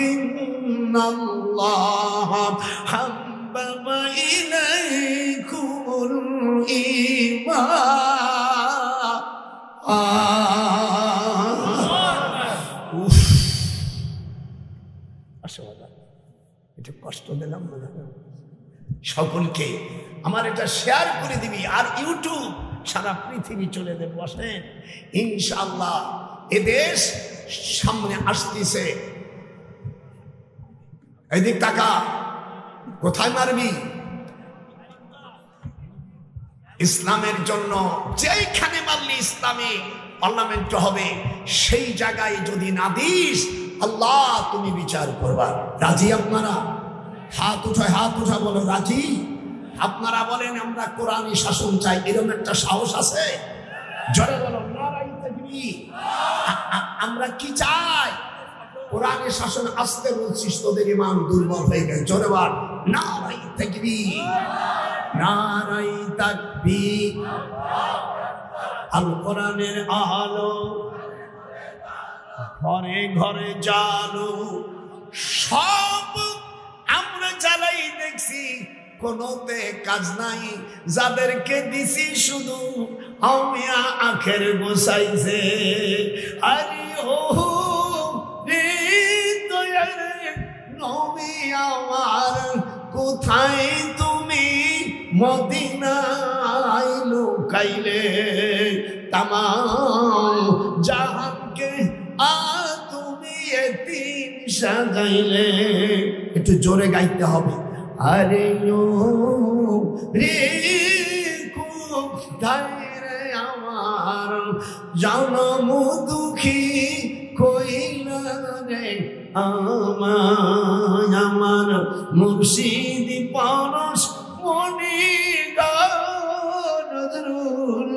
হাব্বাবা ইলাইকুমুল ঈমান। এটা কষ্ট দিলাম মনে হয় সকলকে। আমার এটা শেয়ার করে দিবি, আর ইউটিউব সারা পৃথিবী চলে দেব। বসেন ইনশাআল্লাহ। এদেশ সামনে আসতেছে। এদিক তাকা, কোথায় মারবি? ইসলামের জন্য যেইখানে মারলি ইসলামী পার্লামেন্ট হবে, সেই জায়গায় যদি না দিস আল্লাহ তুমি বিচার করবা। রাজি আপনারা? হাত উঠায়, হাত উঠা বলো রাজি। আপনারা বলেন আমরা কোরআনী শাসন চাই, এরকম একটা সাহস আছে? জোরে বলো নারায়ে তাকবীর। আমরা কি চাই? কোরআনী শাসন। আসতে বলছিস, তোদের ঈমান দুর্বল হয়ে গেছে। জোরে বল নারায়ে তাকবীর, নারায়ে তাকবীর। আল কোরআনের আলো ঘরে ঘরে জালো, সব আমরা জ্বালাই দেখছি, কোনোতে কাজ নাই। যাদেরকে দিছি শুধু আমি আখের বসাইছে। আরে ও রে দয়ার নবী আমার, কোথায় তুমি মদিনায় লুকাইলে? তামাম জাহানকে তুমি এতিম সাজাইলে। একটু জোরে গাইতে হবে। আরে ও রে কোথায় রে আমার জনম দুঃখী কইলা রে আমায়। আমার মুর্শিদ পরশ মনি নজরুল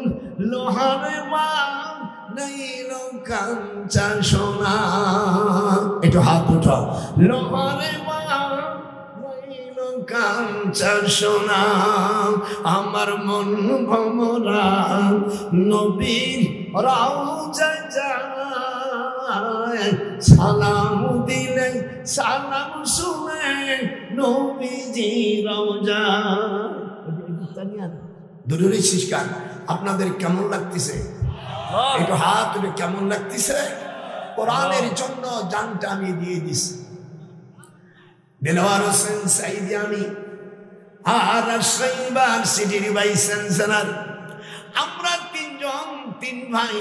লোহারে মা নাইল কাঞ্চা সোনা। একটু হাত উঠা। লোহারে মা নাইল কাঞ্চা সোনা, আমার মন ভমরা নবীর রওজা যায়। সালাম দিলে সালাম শুনে নবীজি রওজা। দূরের শিষ্কার আপনাদের কেমন লাগতেছে? একটু হাত উঠে কেমন লাগতেছে? কোরআনের জন্য জানটা আমি দিয়ে দিছি। দেলোয়ার হোসেন সাইদি আমি আর ইউনিভার্সিটির ভাইস চ্যান্সেলর, আমরা তিনজন, তিন ভাই।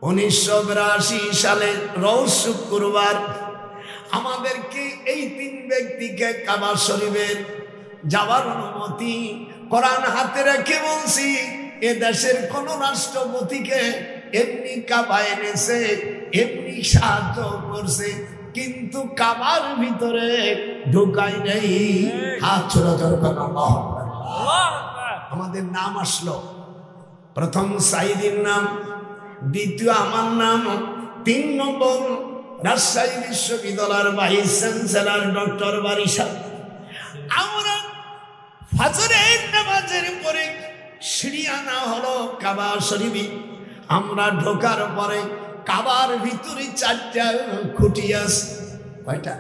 1982 সালে রোজ শুক্রবার আমাদেরকে এই তিন ব্যক্তিকে কাবা শরীফের যাওয়ার অনুমতি কোরআন হাতে রেখে বলছি, এ দেশের কোন রাষ্ট্রপতিকে এমনি কাবা এনেছে, এমনি সাহায্য করছে, কিন্তু কাবার ভিতরে ঢুকাই নেই। হাত ছোড়া দরকার। আমাদের নাম আসলো, প্রথম সাইদির নাম, দ্বিতীয় আমার নাম, 3 নম্বর রাজশাহী বিশ্ববিদ্যালয়ের ভাইস চ্যান্সেলর ডক্টর বারিশাল। আমরা ফজরের নামাজের পরে সিঁড়ি আনা হলো কাবা শরীফে। আমরা ঢোকার পরে কাবার ভিতরে 4টা খুঁটি আছে। কয়টা?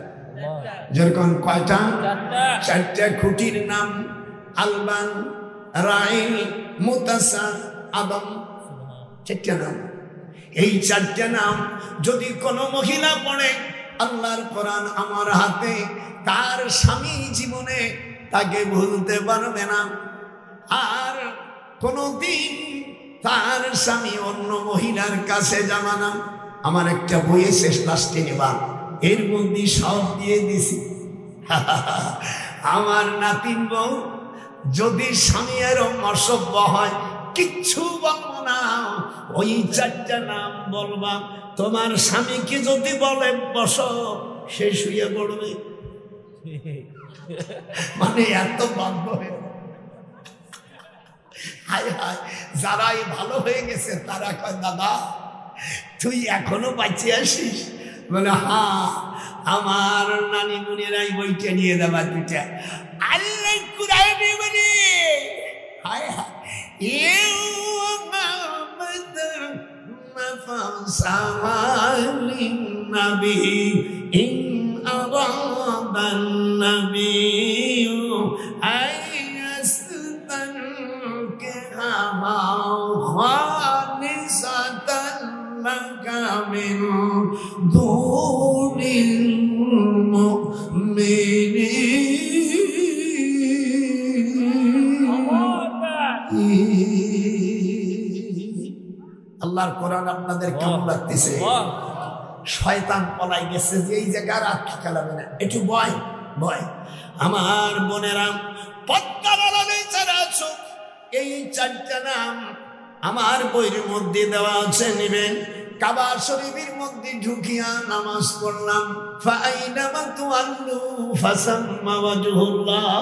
যেরকম কয়টা? 4টা খুঁটির নাম আলবান, রাইল, মুতাসা, আদম। 4টা নাম। এই 4টা নাম যদি কোনো মহিলা পড়ে, আল্লাহর কোরআন আমার হাতে, তার স্বামী জীবনে তাকে ভুলতে পারবে না। আর কোনদিন তার স্বামী অন্য মহিলার কাছে যাবে না। আমার একটা বই শেষ লাস্টে নেবা, এর মধ্যে সব দিয়ে দিছি। আমার নাতিন বউ যদি স্বামীর অসভ্য হয়, কিচ্ছু বলবো না, ওই 4টা নাম বলবা। তোমার স্বামীকে যদি বলে বসো, সে শুয়ে পড়বে। মানে এত বাধ্য হয়ে। হায় হায়, যারাই ভালো হয়ে গেছে তারা কয় দাদা তুই এখনো বাঁচে আসিস? বলে হ্যাঁ, আমার নানি মুনিরাই বইটা নিয়ে দেবা দুটা। আল্লাহ কুরআনে বলে হায় হায় নবী ইন আরাদান নবী আয়াস্তানকিহা খালিসাতান লাকা মিন দুনিল মুমিনিন। আল্লাহর কোরআন আপনাদের কেমন লাগতেছে? শয়তান পলাই গেছে যে এই জায়গার আর থাকা লাগবে না, একটু ভয় ভয়। আমার বোনেরা, পদ্মার আড়ালে যারা আছো, এই চারটা নাম আমার বইয়ের মধ্যে দেওয়া আছে, নেবেন। কাবা শরীফের মধ্যে ঢুকিয়া নামাজ পড়লাম, ফাইনামা তুআল্লু ফাসাম্মা ওয়াজহুল্লাহ।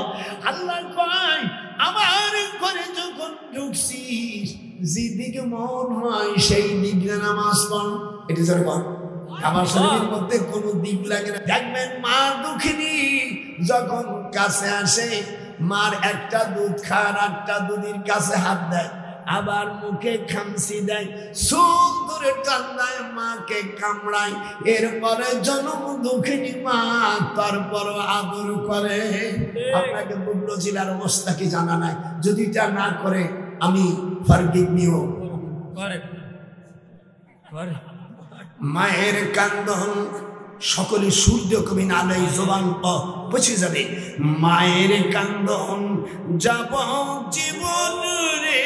আল্লাহ কয় আমার ঘরে যখন ঢুকছিস, যেদিকে মন হয় সেই দিকে নামাজ পড়। এটি স্যার কর। কাবা শরীফের মধ্যে কোনো দিক লাগে না। দেখবেন মা দুঃখিনী যখন কাছে আসে, মার একটা দুধ খায়, আটটা দুধের কাছে হাত দেয়, আবার মুখে খামসি দেয়, চুল ধরে টান দেয়, মাকে কামড়ায়। এরপরে জন্ম দুঃখিনী মা তারপর আদর করে। আপনাকে বুবলু জেলার অবস্থা কি জানা নাই? যদি তা না করে আমি ফরগিভ নিও। মায়ের কান্দন সকলে সূর্য কবি নালাই জবান পচে যাবে। মায়ের কান্দন যাব জীবন রে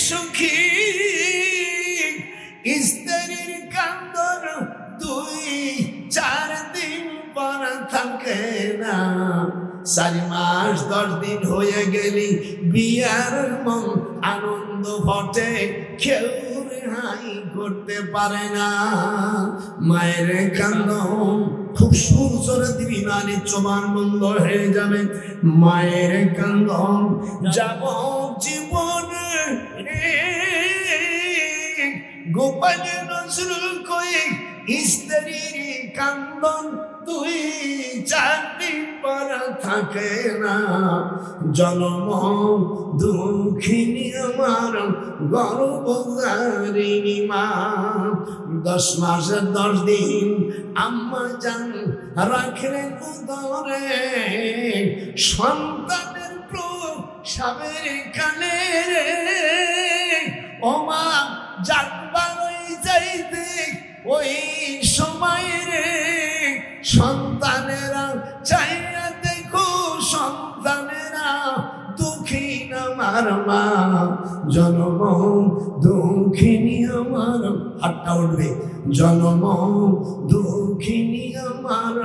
সুখী, স্ত্রীর কান্দন 2-4 দিন পর থাকে না। 4 মাস 10 দিন হয়ে গেলি বিয়ার মন আনন্দ ফটে, কেউ রেহাই করতে পারে না। মায়ের কান্দন খুব সুর জোরে দিবি, মানে চোবার বন্ধ হয়ে যাবে। মায়ের কান্দন যাব জীবন রে গোপাল নজরুল কয়ে, স্ত্রীর কান্দন 2-4 দিন পর থাকে না। জন্ম দুঃখিনী আমার গর্ভধারিণী মা, 10 মাস 10 দিন আম্মা জান রাখলেন উদরে। সন্তানের প্রসবের কালে রে ও মা জাগবার যাইতে ওই সময় রে, সন্তানেরা চাইয়া দেখো, সন্তানেরা দুঃখিনী আমার মা। জন্ম দুঃখিনী আমার, হাতটা উঠবে, জন্ম দুঃখিনী আমার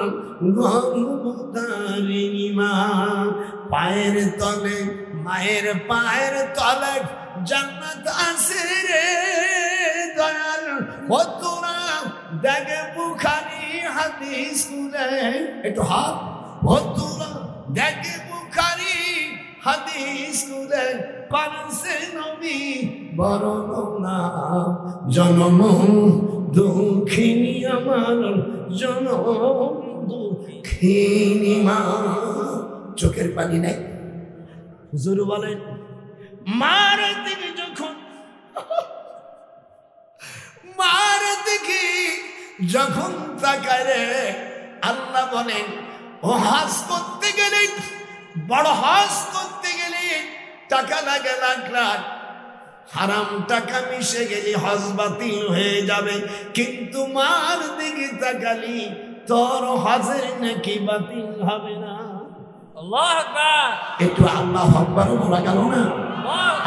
গর্ভধারিণী মা। পায়ের তলে, মায়ের পায়ের তলে জান্নাত আছে রে দয়াল। ও তোরা দেখে বুখারী হাদিস খুলে, একটু হাত। ও তোরা দেখে বুখারী হাদিস খুলে, পারছে নবী বর্ণনা। জন্ম দুঃখিনী আমার, জন্ম দুঃখিনী মা। চোখের পানি নাই। হুজুর বলেন মার দিকে যখন, মার দিকে যখন তাকায় রে, আল্লাহ বলেন ও হজ করতে গেলে, বড় হজ করতে গেলে টাকা লাগে লাখ লাখ, হারাম টাকা মিশে গেলে হজ বাতিল হয়ে যাবে। কিন্তু মার দিকে তাকালি তোর হজের নাকি বাতিল হবে না। আল্লাহু আকবার। একটু আল্লাহু আকবার বলা গেল না?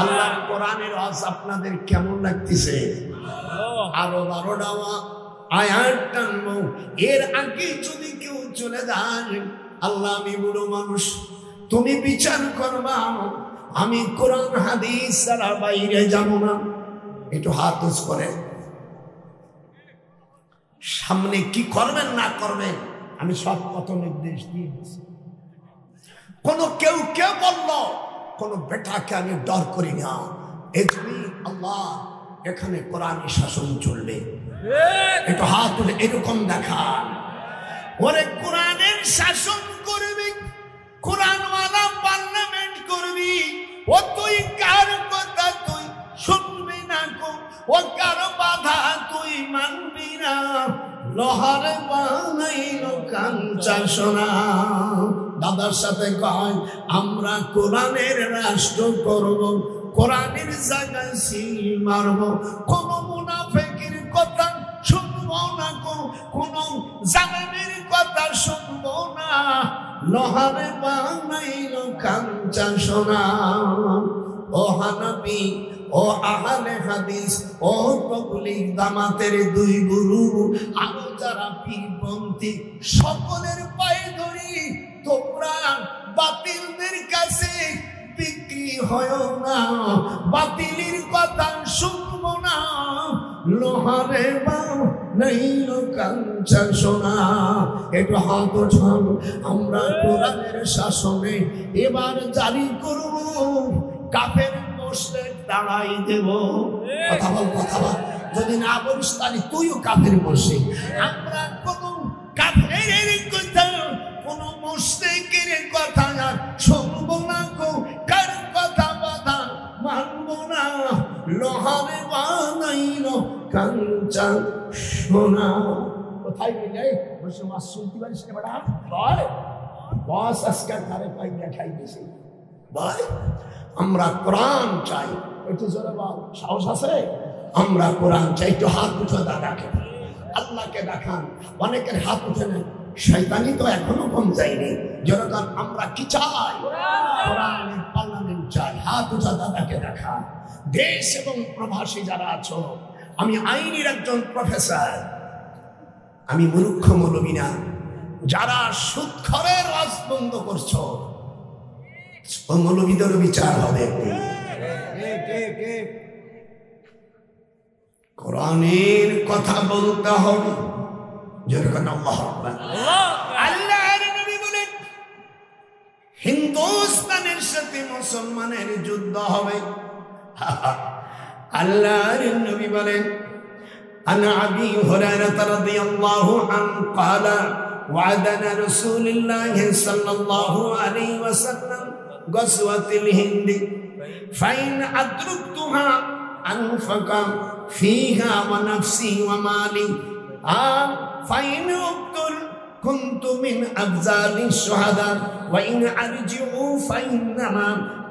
আল্লাহর কোরআনের হজ আপনাদের কেমন লাগতেছে? আরো 12টা আয়াত টানবো। এর আগে যদি কেউ চলে যায়, আল্লাহ আমি বুড়ো মানুষ, তুমি বিচার করবা, আমি কোরআন হাদিস ছাড়া বাইরে যাব না। একটু হাত উঁচু করে, সামনে কি করবেন না করবেন আমি সব কত নির্দেশ দিয়েছি। কোন কেউ কে বলল, কোন বেটাকে আমি ডর করি না। আল্লাহ এখানে কোরআনী শাসন চলবে। একটু হাত তুলে এরকম দেখান, ওরে কোরআনের শাসন করবি, কোরআনওয়ালা পার্লামেন্ট করবি। ও তুই কার কথা তুই শুনবি না গো, ও কার বাধা তুই মানবি না। লোহারে বানাইল কাঞ্চা সোনা। দাদার সাথে কয় আমরা কোরআনের রাষ্ট্র করব, কোরআনের জায়গায় সিল মারব। কোন মুনাফিকের কথা শুনবো না, কোন জালেমের কথা শুনবো না। লোহারে বানাইল কাঞ্চা সোনা। ও হানাফি, ও আহলে হাদিস, ও তবলিগ জামাতের দুই গুরু, আরো যারা পীরপন্থী, সকলের পায়ে ধরি তোমরা বাতিলদের কাছে বিক্রি হয় না, বাতিলের কথা শুনবো না। লোহারে বানাইল কাঞ্চা সোনা। একটু হাত ওঠান, আমরা কোরআনের শাসনে এবার জারি করব, কাফের মুশরিক দাঁড়াই দেব। কথা বল, কথা বল। যদি না বলিস তাহলে তুইও কাফের মুশরিক। আমরা কোন কাফেরের কথা, কোন মুশরিকের কথা আর শুনবো না গো, কার কথা বাধা মানবো না। লোহারে বানাইল কাঞ্চা সোনা। কোথায় গেলে বসে মাছ শুনতে পারিস না বেটা? বল বস, আজকে ধারে পাই দেখাই দিয়েছে। বল আমরা কোরআন চাই। একটু জোরে বল, সাহস আছে? আমরা কোরআন চাই। একটু হাত উঠে দাদাকে, আল্লাহকে দেখান। অনেকের হাত উঠে নেন, শয়তানি তো এখনো কম যায়নি। যেরকম আমরা কি চাই? কোরআনের পার্লামেন্ট চাই। হাত উঠে দাদাকে দেখান। দেশ এবং প্রবাসী যারা আছো, আমি আইনের একজন প্রফেসর, আমি মূর্খ মৌলবী না। যারা সুদখোরের ওয়াজ বন্ধ করছো, ও মৌলবীদের বিচার হবে। কোরআনের কথা বলতে হবে। যেরকম আল্লাহর নবী বলেন, হিন্দুস্তানের সাথে মুসলমানের যুদ্ধ হবে। আল্লাহর নবী বলেন, عن أبي هريرة رضي الله عنه قال وعدنا رسول الله صلى الله عليه وسلم غزوة الهند فإن أدركتها أنفق فيها ونفسي ومالي فإن أقتل كنت من أبزال الشهداء وإن أرجعوا فإنما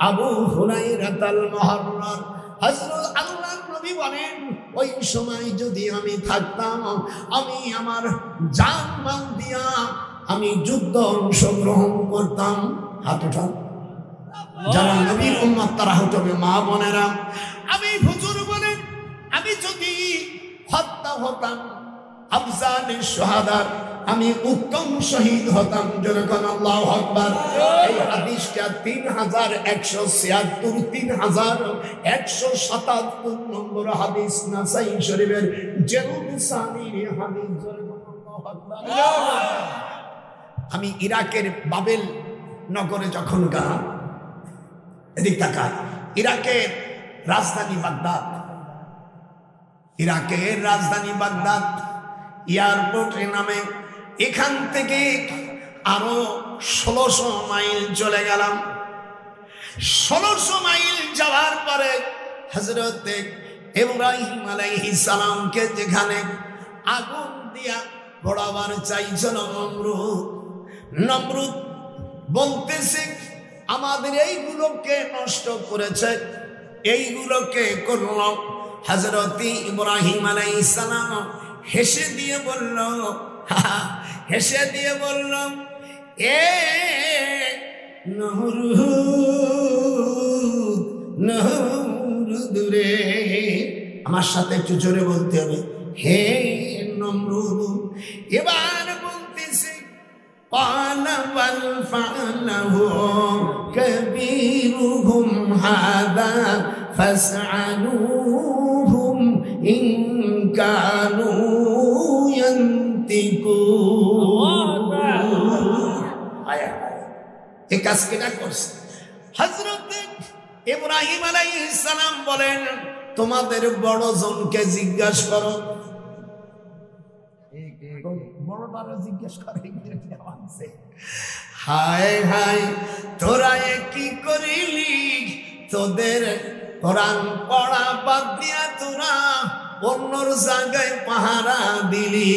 أبو هريرة المحرر। হযরত আল্লাহর নবী বলেন, ওই সময় যদি আমি থাকতাম, আমি আমার জান মাল দিয়া আমি যুদ্ধ অংশগ্রহণ করতাম। হাত উঠান যারা নবীর উম্মত, তারা হতবে মা বোনেরা। আমি হুজুর বলেন, আমি যদি হত্যা হতাম, আফজালের শাহাদাত, আমি উত্তম শহীদ হতাম। যেরকম আল্লাহু আকবার। এই হাদিসটা 3176, 3177 নম্বর হাদিস, নাসাই শরীফের জেরুসালির হাদিস। আল্লাহু আকবার। আমি ইরাকের বাবেল নগরে যখন গেলাম, এদিক তাকান, ইরাকের রাজধানী বাগদাদ, ইরাকের রাজধানী বাগদাদ এয়ারপোর্টে নামে এখান থেকে আরো 1600 মাইল চলে গেলাম। 1600 মাইল যাওয়ার পরে হযরত ইব্রাহিম আলাইহিস সালামকে যেখানে আগুন দিয়া পোড়াবার চাইছিল নমরুদ বলতেছে, আমাদের এইগুলোকে নষ্ট করেছে, এইগুলোকে করল। হযরত ইব্রাহিম আলাইহিস সালাম হেসে দিয়ে বলল, হেসে দিয়ে বলল, এ নমরুদ রে, আমার সাথে একটু জোরে বলতে হবে, হে নমরুদ। এবার বলতেছে, قال بل فعله كبيرهم هذا فاسألوهم إن كانوا ينطقون। এই কাজ কেনা করছে। হযরত ইব্রাহিম আলাইহিস সালাম বলেন, তোমাদের বড় জনকে জিজ্ঞাসা করো। বড়টারে জিজ্ঞেস করে হায় হায় তোরা কি করিলি, তোদের কোরআন পড়া বাদ দিয়া তোরা অন্যর জায়গায় পাহারা দিলি,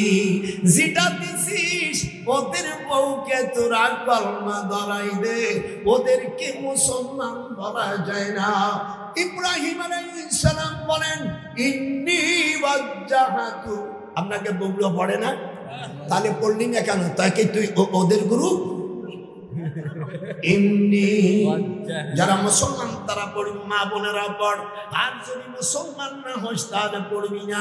যেটা দিছিস ওদের বউকে তোরা কলমা ধরাই দে, ওদেরকে মুসলমান বলা যায় না। ইব্রাহিম আলাইহিস সালাম বলেন ইন্নী ওয়াজ্জাহাতু, আপনাকে বউগুলো পড়ে না, তাহলে পড়লি না কেন? তাকে তুই ওদের গুরু? এমনি যারা মুসলমান তারা পড়বি, মা বোনেরা পড়। আর যদি মুসলমান না হোস তাহলে পড়বি না।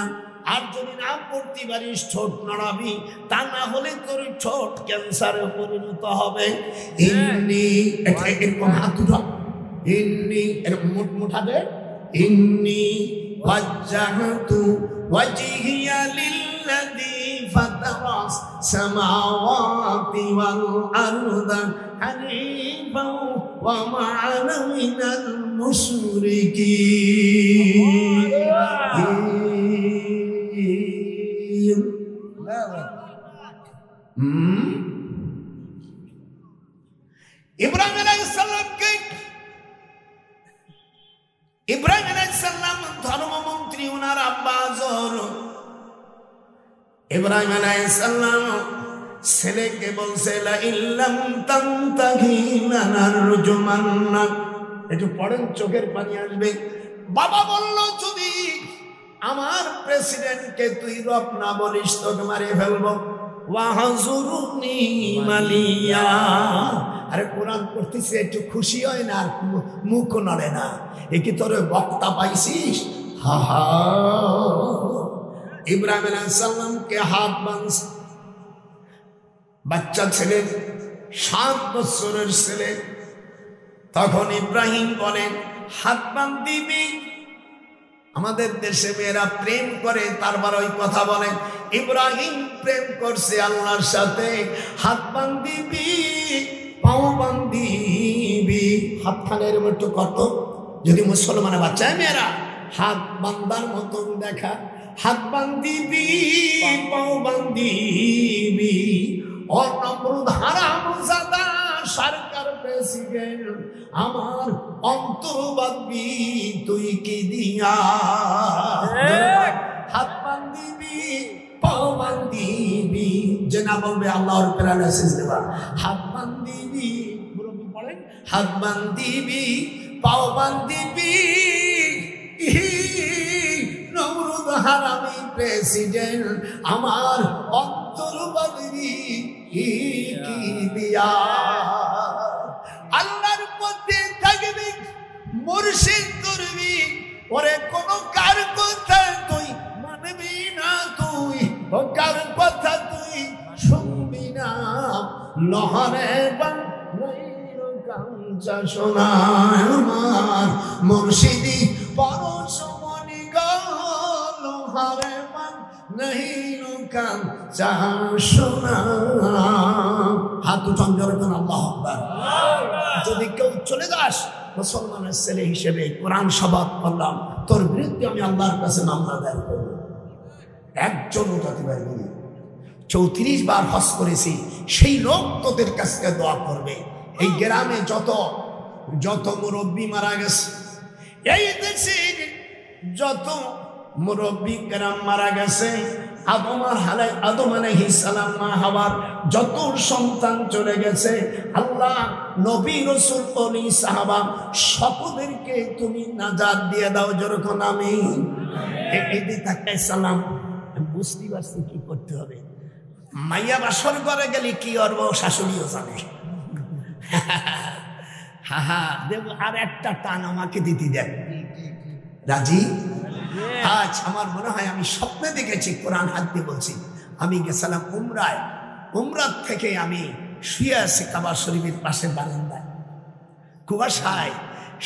আর যদি না পড়তে পারিস ঠোঁট নড়াবি, তা না হলে তোর ঠোঁট ক্যান্সারে পরিণত হবে। এমনি এরকম হাত উঠা, এমনি এরকম মুঠাবে, এমনি ওয়াজ্জাহতু ওয়াজহিয়া লিল্লাযী ফাতারাস সামাওয়াতি ওয়াল আরদা হানিফা ওয়া মা আনা মিনাল মুশরিকিন। ইব্রাহিম আলাইহিস সালামকে, ইব্রাহিম আলাইহিস সালাম ধর্মমন্ত্রী, ওনার আব্বা আজর। ইব্রাহিম আলাইহিস সালাম ছেলেকে বলছে লা ইল্লাম তানতাহি লানারজুমান্নাক, একটু পড়েন চোখের পানি আসবে। বাবা বলল যদি আমার প্রেসিডেন্টকে তুই রব না বলিস তোকে মারিয়ে ফেলবো। ওয়াহজুরুনি মালিয়া, আরে কোরআন পড়তেছি একটু খুশি হয় না, আর মুখ নড়ে না, এ কি তোর বক্তা পাইছিস? হা হা। ইব্রাহিম আলাইহিস সালামকে হাত বাঁধছে, বাচ্চা ছেলে, 7 বছরের ছেলে। তখন ইব্রাহিম বলেন হাত বাঁধিবি। আমাদের দেশে মেয়েরা প্রেম করে, তারপর ওই কথা বলেন। ইব্রাহিম প্রেম করছে আল্লাহর সাথে, হাত বাঁধিবি, পাও বাঁধিবি। হাতখানের মতো কত, যদি মুসলমানের বাচ্চায় মেয়েরা হাত বান্ধার মতন দেখা, হাত বাঁধিবি, পাও বাঁধিবি। ও নমরুদ হারামজাদা সরকার প্রেসিডেন্ট, আমার অন্তর বাঁধবি তুই কি দিয়া? হাত বাঁধিবি, পাও বাঁধিবি, যে না বলবে আল্লাহর প্যারালাইসিস দেবা। হাত বাঁধিবি, মুরব্বি পড়েন, হাত বাঁধিবি, পাও বাঁধিবি। নমরুদ হারামি প্রেসিডেন্ট, আমার অন্তর বাঁধবি কি দিয়া? আল্লাহর পথে থাকবি, মুর্শিদ করবি, ওরে কোন কার কথা তুই মানবি না, তুই ও কার কথা তুই শুনবি না। লহরে বাংলার কাঞ্চা শোনায় আমার মুর্শিদি পরশমণি গো, লহরে नहीं कान চাষনা। হাত উঠান জোরে কোন আল্লাহু আকবার। যদি কেউ চলে যাস মুসলমানের ছেলে হিসেবে, কোরআন শপথ করলাম তোর বিরুদ্ধে আমি আল্লাহর কাছে মামলা দায়ের করব। একজন উঠাতে পারবি না। 34 বার হজ করেছি, সেই লোক তোদের কাছে দোয়া করবে। এই গ্রামে যত মুরব্বী মারা গেছে, এই দেশে যত মুরব্বী গ্রাম মারা গেছে, আদম আলাইহিস সালাম মা হাওয়ার যত সন্তান চলে গেছে, আল্লাহ নবী রাসূল ওলি সাহাবা সকলদেরকে তুমি নাজাত দিয়ে দাও। যেরকম আমিন। এই তাকে সালাম বুঝতে পারছি কি করতে হবে। মাইয়া বাসর করে গেলে কি করবো শাশুড়িও জানে। হা হা দেব, আর একটা টান আমাকে দিতে দেন। রাজি? আজ আমার মনে হয় আমি স্বপ্নে দেখেছি, কোরআন হাত দিয়ে বলছি, আমি গেছিলাম উমরায়। উমরার থেকে আমি শুয়ে আছি কাবা শরীফের পাশে বারান্দায়, কুয়াশায়।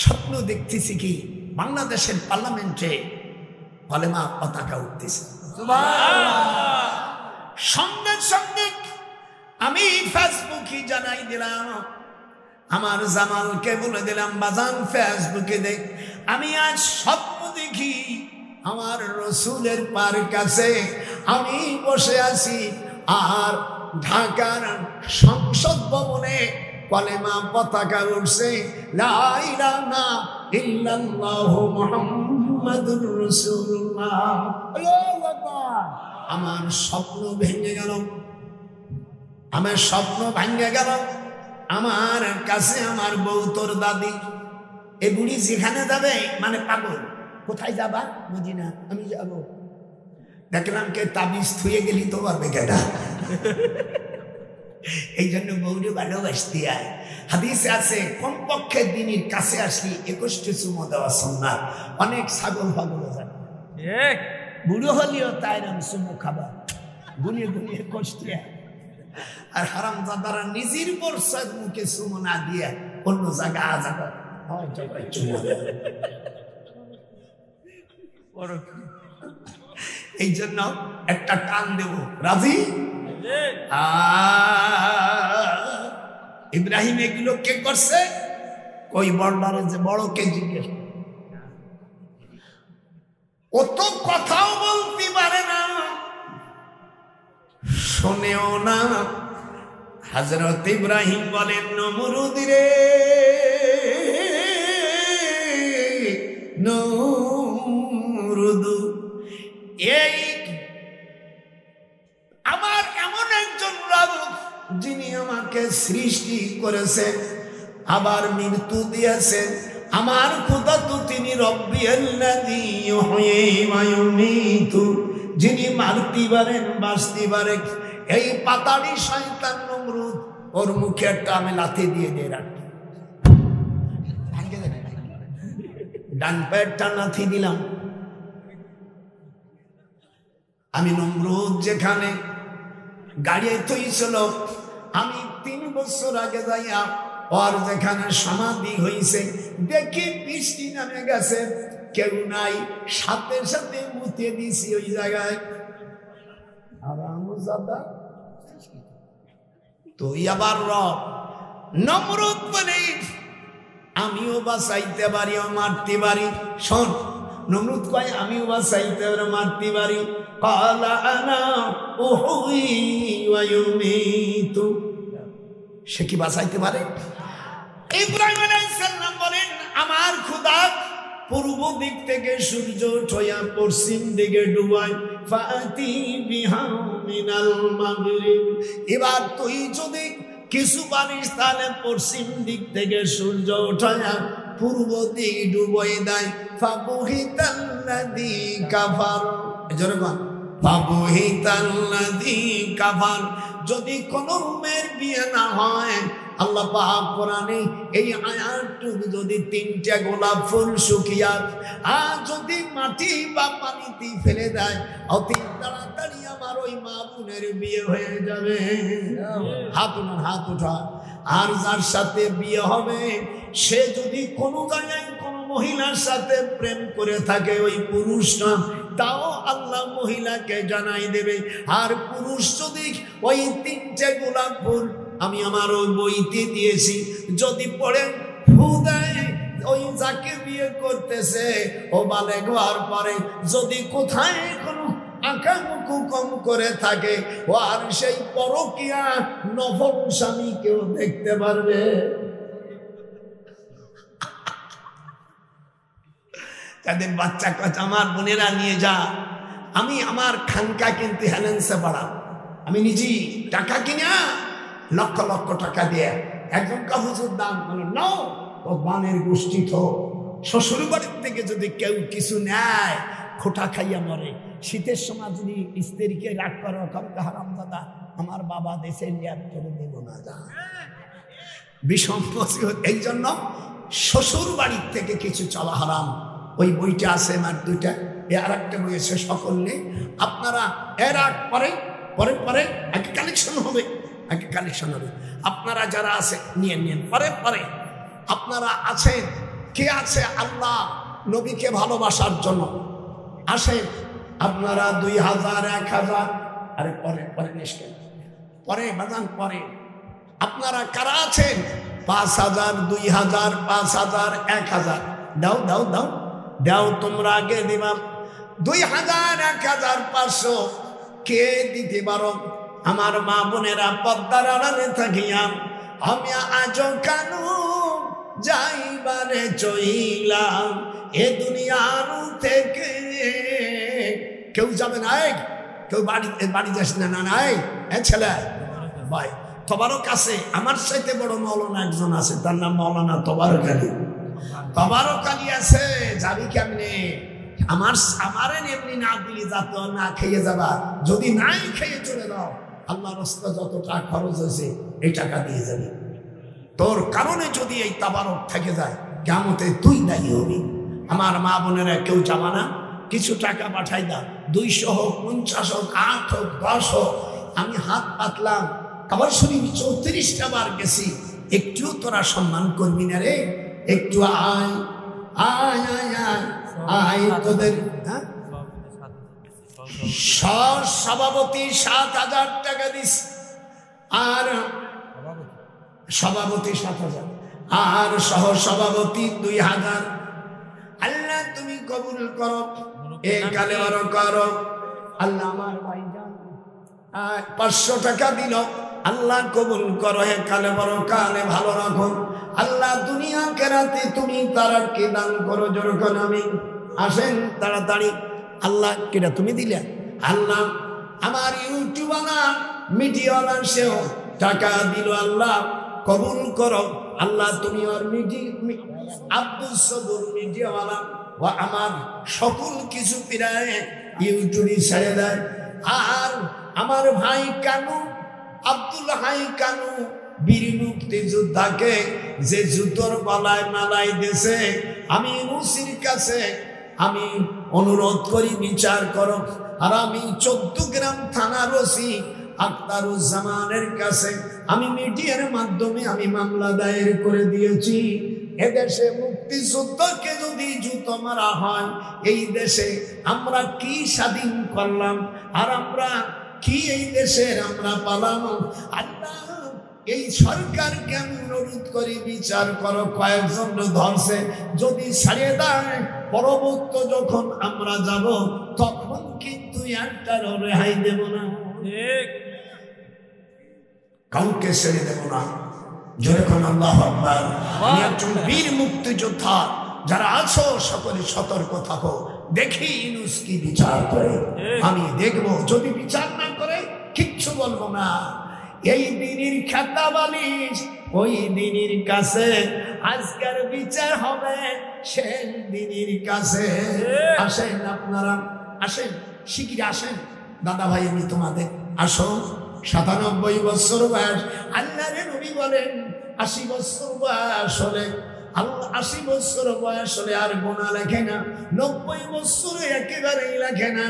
স্বপ্ন দেখতেছি কি বাংলাদেশের পার্লামেন্টে কলেমা পতাকা উঠতেছে। সঙ্গে সঙ্গে আমি ফেসবুকে জানাই দিলাম, আমার জামালকে বলে দিলাম, বাজান ফেসবুকে দেখ, আমি আজ স্বপ্ন দেখি আমার রসুলের পার কাছে আমি বসে আছি, আর ঢাকার সংসদ ভবনে কলেমা পতাকা উঠছে, লা ইলাহা ইল্লাল্লাহু মুহাম্মাদুর রাসূলুল্লাহ। আল্লাহু আকবার। আমার স্বপ্ন ভেঙে গেল, আমার স্বপ্ন ভেঙে গেল। আমার কাছে আমার বউ, তোর দাদি, এ বুড়ি যেখানে যাবে মানে পাগল, কোথায় যাবা? বুঝি না, আমি যাব। দেখলাম কে তাবিজ থুয়ে গেলি তো পারবে কেনা। এই জন্য বউরে ভালোবাসতে হয়। হাদিসে আছে কমপক্ষে দিনের কাছে আসলি 21টি চুমো দেওয়া সুন্নাত। অনেক ছাগল পাগল জানে, বুড়ো হলেও তাই নাম চুমো খাবা, গুলিয়ে গুলিয়ে কষতে হয়। আর হারামজাদারা নিজের বর্ষার মুখে চুমো না দিয়ে অন্য জায়গা আজাবা চুমো দেয়। এই জন্য একটা টান দেব, রাজি? ইব্রাহিম এগুলো কে করছে? ওই বর্ডারে যে বড় কে জিজ্ঞেস, ও তো কথাও বলতে পারে না, শোনেও না। হযরত ইব্রাহিম বলেন, নমরুদ রে, নমরুদ, এই আমার এমন একজন রব যিনি আমাকে সৃষ্টি করেছেন, আবার মৃত্যু দিয়েছেন। আমার খোদা তো তিনি রব্বিয়াল্লাযী ইউহয়ী ওয়া ইউমীতু, যিনি মারতে পারেন বাঁচতে পারেন। এই পাতাড়ি শয়তান নমরুদ, ওর মুখে একটা আমি লাথি দিয়ে দিয়ে রাখি, ডান পেটটা লাথি দিলাম। আমি নমরুদ যেখানে গাড়িয়ে থইছিল, আমি 3 বছর আগে যাইয়া ওর যেখানে সমাধি হইছে দেখি বৃষ্টি নামে গেছে, কেউ নাই, সাথে সাথে মুতে দিছি ওই জায়গায়। তুই আবার রব। নমরুদ বলে, আমিও বাঁচাইতে পারি, মারতে পারি। শোন, নমরুদ কয় আমিও বাঁচাইতে পারি, মারতে পারি। সে কি বাঁচাইতে পারে? ইব্রাহিম আলাইহিস সালাম বলেন, আমার খোদা পূর্ব দিক থেকে সূর্য উঠয়া পশ্চিম দিকে ডুবায়, ফাতি বিহা মিনাল মাগরিব। এবার তুই যদি কিছু পারিস তাহলে পশ্চিম দিক থেকে সূর্য উঠয়া পূর্ব দিক ডুবাই দেয়। ফাবুহিতাল্লাযী কাফার, জোরে ফাবুহিতাল্লাযী কাফার। যদি কোন মেয়ের বিয়ে না হয়, আল্লাহ পাক কোরআনে এই আয়াতটুকু যদি 3টা গোলাপ ফুল শুকিয়া আর যদি মাটি বা পানিতে ফেলে দেয়, অতি তাড়াতাড়ি আমার ওই মা বোনের বিয়ে হয়ে যাবে। হাত উঠা। আর যার সাথে বিয়ে হবে সে যদি কোনো জায়গায় কোনো মহিলার সাথে প্রেম করে থাকে, ওই পুরুষটা তাও আল্লাহ মহিলাকে জানাই দেবে। আর পুরুষ যদি ওই 3টে গোলাপ ফুল আমি আমার ওই বইতে দিয়েছি যদি পড়ে ফু দেয়, ওই যাকে বিয়ে করতেছে ও বালেগ হওয়ার পরে যদি কোথায় কোনো আঁকামুখু কম করে থাকে, ও আর সেই পরকিয়া নফল স্বামী কেউ দেখতে পারবে। তাদের বাচ্চা কাচ্চা আমার বোনেরা নিয়ে যা, আমি আমার খানকা কিনতে হেলেন্সে বাড়া, আমি নিজেই টাকা কিনা লক্ষ লক্ষ টাকা দিয়ে একজন কাহুজুর দাম বলো নাও, ও বানের গোষ্ঠী তো শ্বশুর বাড়ির থেকে যদি কেউ কিছু নেয় খোটা খাইয়া মরে। শীতের সময় যদি স্ত্রীকে রাগ করো, কাউকে হারাম দাদা আমার বাবা দেশে লিয়ার করে দেব না, যা বিষম। এই জন্য শ্বশুর বাড়ির থেকে কিছু চলা হারাম। ওই বইটা আছে আমার 2টা, এ আর একটা বই আছে সকলে। আপনারা এর আগ পরে পরে পরে আগে কালেকশন হবে, আগে কালেকশন হবে। আপনারা যারা আছে নিয়ে নিন, পরে পরে আপনারা আছেন কে আছে আল্লাহ নবীকে ভালোবাসার জন্য আসেন আপনারা 2000 1000 আরে পরে পরে নিষ্কেন পরে বাজান পরে। আপনারা কারা আছেন 5000 2000 5000 1000 দাও দাও দাও দাও তোমরা আগে দিবা 2000 1500 কে দিতে পারো? আমার মা বোনেরা পর্দার আড়ালে থাকিয়া আমি আজ কানু যাইবারে চইলাম এ দুনিয়ার থেকে। কেউ যাবে না, কেউ বাড়ি যাস না? নাই ছেলে ভাই তবারক আছে। আমার সাথে বড় মৌলানা একজন আছে, তার নাম মৌলানা তবারক আলী। তবারক আলী আছে, যাবি কেমনে? আমারে এমনি না দিলি যাত না খেয়ে যাবা, যদি নাই খেয়ে চলে যাও আল্লাহ রাস্তা যত টাকা খরচ হয়েছে এই টাকা দিয়ে যাবি। তোর কারণে যদি এই তাবারক থেকে যায় কিয়ামতে তুই দায়ী হবি। আমার মা বোনেরা কেউ যাবা না, কিছু টাকা পাঠাই দাও, 200 হোক 50 হোক 8 হোক 10 হোক। আমি হাত পাতলাম, আবার শরীর 34টা বার গেছি, একটু তোরা সম্মান করবি না রে? একটু আয় আয় আয় আয় আয় তোদের সভাপতি 7000 টাকা দিস, আর সভাপতি 7000 আর সহ সভাপতি 2000। আল্লাহ তুমি কবুল করো, এ কালে বড় করো। আল্লাহ আমার ভাইজান 500 টাকা দিল, আল্লাহ কবুল করো, হে কালে বড় কালে ভালো রাখো। আল্লাহ দুনিয়া কেরাতে তুমি তারাকে দান করো, যেরকম আমি আসেন তাড়াতাড়ি। আল্লাহ কেটা তুমি দিলে, আল্লাহ আমার ইউটিউবালা মিডিয়াওয়ালা সেও টাকা দিল, আল্লাহ কবুল করো। আল্লাহ তুমি আর আব্দুল সবুর মিডিয়াওয়ালা ও আমার সকল কিছু পিরায় ইউটিউবে ছেড়ে দেয়। আর আমার ভাই কানু, আব্দুল হাই কানু বীর মুক্তি যোদ্ধাকে যে জুতোর গলায় মালাই দিয়েছে, আমি মুসির কাছে আমি অনুরোধ করি বিচার করো। আর আমি 14 গ্রাম থানার ওসি আখতারুজ্জামানের কাছে আমি মিডিয়ার মাধ্যমে আমি মামলা দায়ের করে দিয়েছি। এদেশে মুক্তিযুদ্ধকে যদি জুতো মারা হয়, এই দেশে আমরা কি স্বাধীন করলাম? আর আমরা কি এই দেশের আমরা পালাম? আল্লাহ এই সরকারকে আমি অনুরোধ করি বিচার করো। কয়েকজন ধরছে, যদি ছাড়িয়ে দেয় পরবর্তী যখন আমরা যাব তখন কিন্তু একটারও রেহাই দেব না, কাউকে ছেড়ে দেব না। যেরকম আল্লাহু আকবার। একজন বীর মুক্তিযোদ্ধা যারা আছো সকলে সতর্ক থাকো, দেখি ইউনূস কি বিচার করে। আমি দেখবো, যদি বিচার না করে কিচ্ছু বলবো না। এই দিনের খাতা বালিশ ওই দিনের কাছে, আজকের বিচার হবে সেই দিনের কাছে। আসেন আপনারা, আসেন শিগগির আসেন দাদা ভাই, আমি তোমাদের আসো। 97 বছর বয়স, আল্লাহর নবী বলেন 80 বছর বয়স হলে আল্লাহ 80 বছর বয়স হলে আর গুনাহ লেখে না, 90 বছরে একেবারেই লেখে না।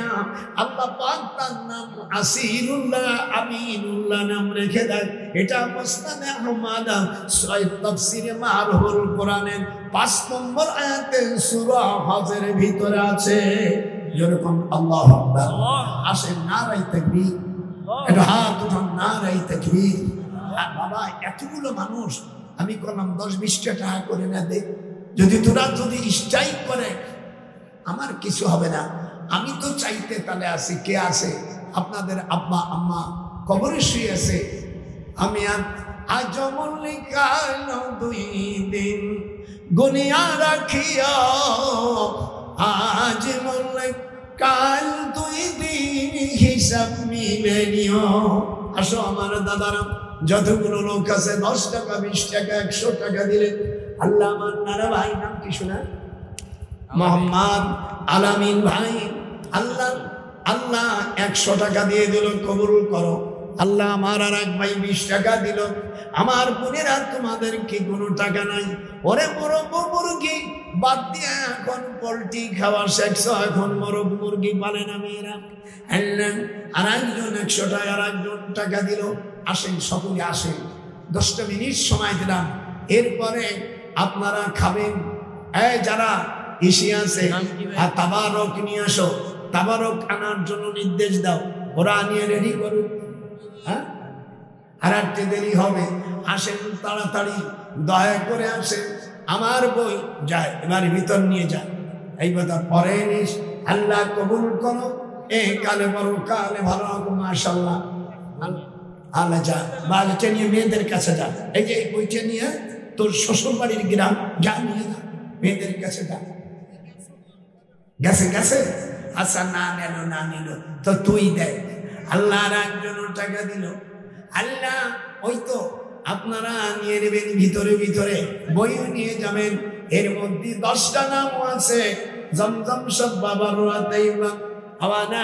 আল্লাহ পাক তার নাম আসিরুল্লাহ আমিনুল্লাহ নাম রেখে দেয়। এটা মুসনাদে আহমদ তাফসীরে মারহুল কোরআনের 5 নম্বর আয়াতে সূরা হজের ভিতরে আছে। যেরকম আল্লাহু আকবার। আসেন নারায়ে তাকবীর, এটা হাত উঠান, নারায়ে তাকবীর। বাবা এতগুলো মানুষ আমি করলাম 10-20 টাকা করে না দে, যদি তোরা যদি স্ট্রাইক করে আমার কিছু হবে না। আমি তো চাইতে তাহলে আসি, কে আছে? আপনাদের আব্বা আম্মা কবরে শুয়ে আছে। আমি আজ মল্লিকাল 2 দিন গুনিয়া রাখিয়া, আজ মল্লিকাল 2 দিন হিসাব মিলে নিও। আসো আমার দাদারা, যতগুলো লোক আছে 10 টাকা 20 টাকা 100 টাকা দিলে আল্লাহ আমার নারা ভাই নাম কি শোনা, মোহাম্মদ আলামিন ভাই, আল্লাহ আল্লাহ 100 টাকা দিয়ে দিল, কবুল করো। আল্লাহ আমার আর এক ভাই 20 টাকা দিল। আমার বোনেরা তোমাদের কি কোনো টাকা নাই? ওরে মুরগি বাদ দিয়ে এখন পোল্ট্রি খাওয়া শেখছ, এখন মুরগি পালে না মেয়েরা। আর একজন 100 টাকা, আর একজন টাকা দিল। আসেন সকলে আসেন, 10টা মিনিট সময় দিলাম, এরপরে আপনারা খাবেন। যারা ইসি আছে তাবারক নিয়ে আসো, তাবারক আনার জন্য নির্দেশ দাও, ওরা নিয়ে রেডি করুক। হ্যাঁ, আর একটু দেরি হবে, আসেন তাড়াতাড়ি দয়া করে আসেন। আমার বই যায় এবার ভিতর নিয়ে যায়, এই কথা পরে নিস, আল্লাহ কবুল করো। এই কালে বড় কালে ভালো রাখো, মাশাআল্লাহ। আল্লাহ যা বাড়িটা নিয়ে মেয়েদের কাছে যা, এই যে বইটা নিয়ে তোর শ্বশুর বাড়ির গ্রাম যা, নিয়ে যা মেয়েদের কাছে যা। গেছে গেছে, আচ্ছা না নিল তো তুই দেখ। আল্লাহ আর একজন টাকা দিল, আল্লাহ ওই তো আপনারা নিয়ে নেবেন ভিতরে ভিতরে, বইও নিয়ে যাবেন। এর মধ্যে 10টা নাম আছে, জমজম সব বাবার রাতাইবা আওয়ানা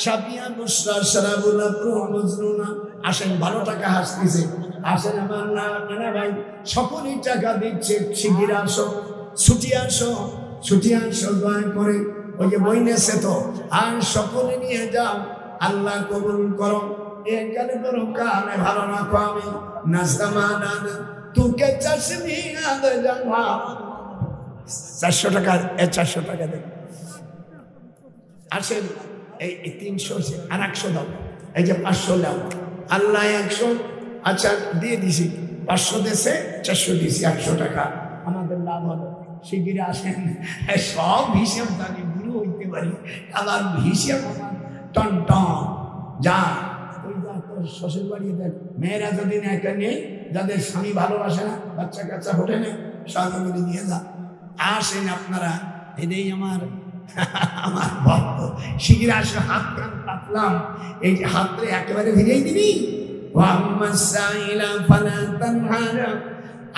সাবিয়া নুসরা সারাবুনা প্রমজরুনা। আসেন, ভালো টাকা হাসতেছে, আসেন আমার না ভাই, সকলেই টাকা দিচ্ছে। শিগগির আসো, ছুটি আসো, ছুটি আসো দয়া করে। ওই যে বই নেছে তো, আর সকলে নিয়ে যাও, আল্লাহ কবুল করো। এখানে বড় কালে ভালো রাখো। আমি নাস্তামানা তুকে চাষমি আদ জামা 400 টাকা, 400 টাকা দেন। আসেন, এই 300 আর 100 দাও, এই যে 500 দাও। আল্লাহ 100, আচ্ছা দিয়ে দিছি, 500 দেশে 400 দিছি, 100 টাকা আমাদের লাভ হলো। শিগগির আসেন, সব হিসাব জানি, বুড়ো হইতে পারি, আবার হিসাব টন টন যা। ওই যা তোর শ্বশুর বাড়ি দেখ, মেয়েরা যদি একা নেই, যাদের স্বামী ভালোবাসে না, বাচ্চা কাচ্চা হোটে না, সবাই নিয়ে যা। আসেন আপনারা, এটাই আমার ভক্ত। শিগগির আসে, হাত কান পাতলাম, এই যে হাতরে একেবারে ভিড়েই দিবি।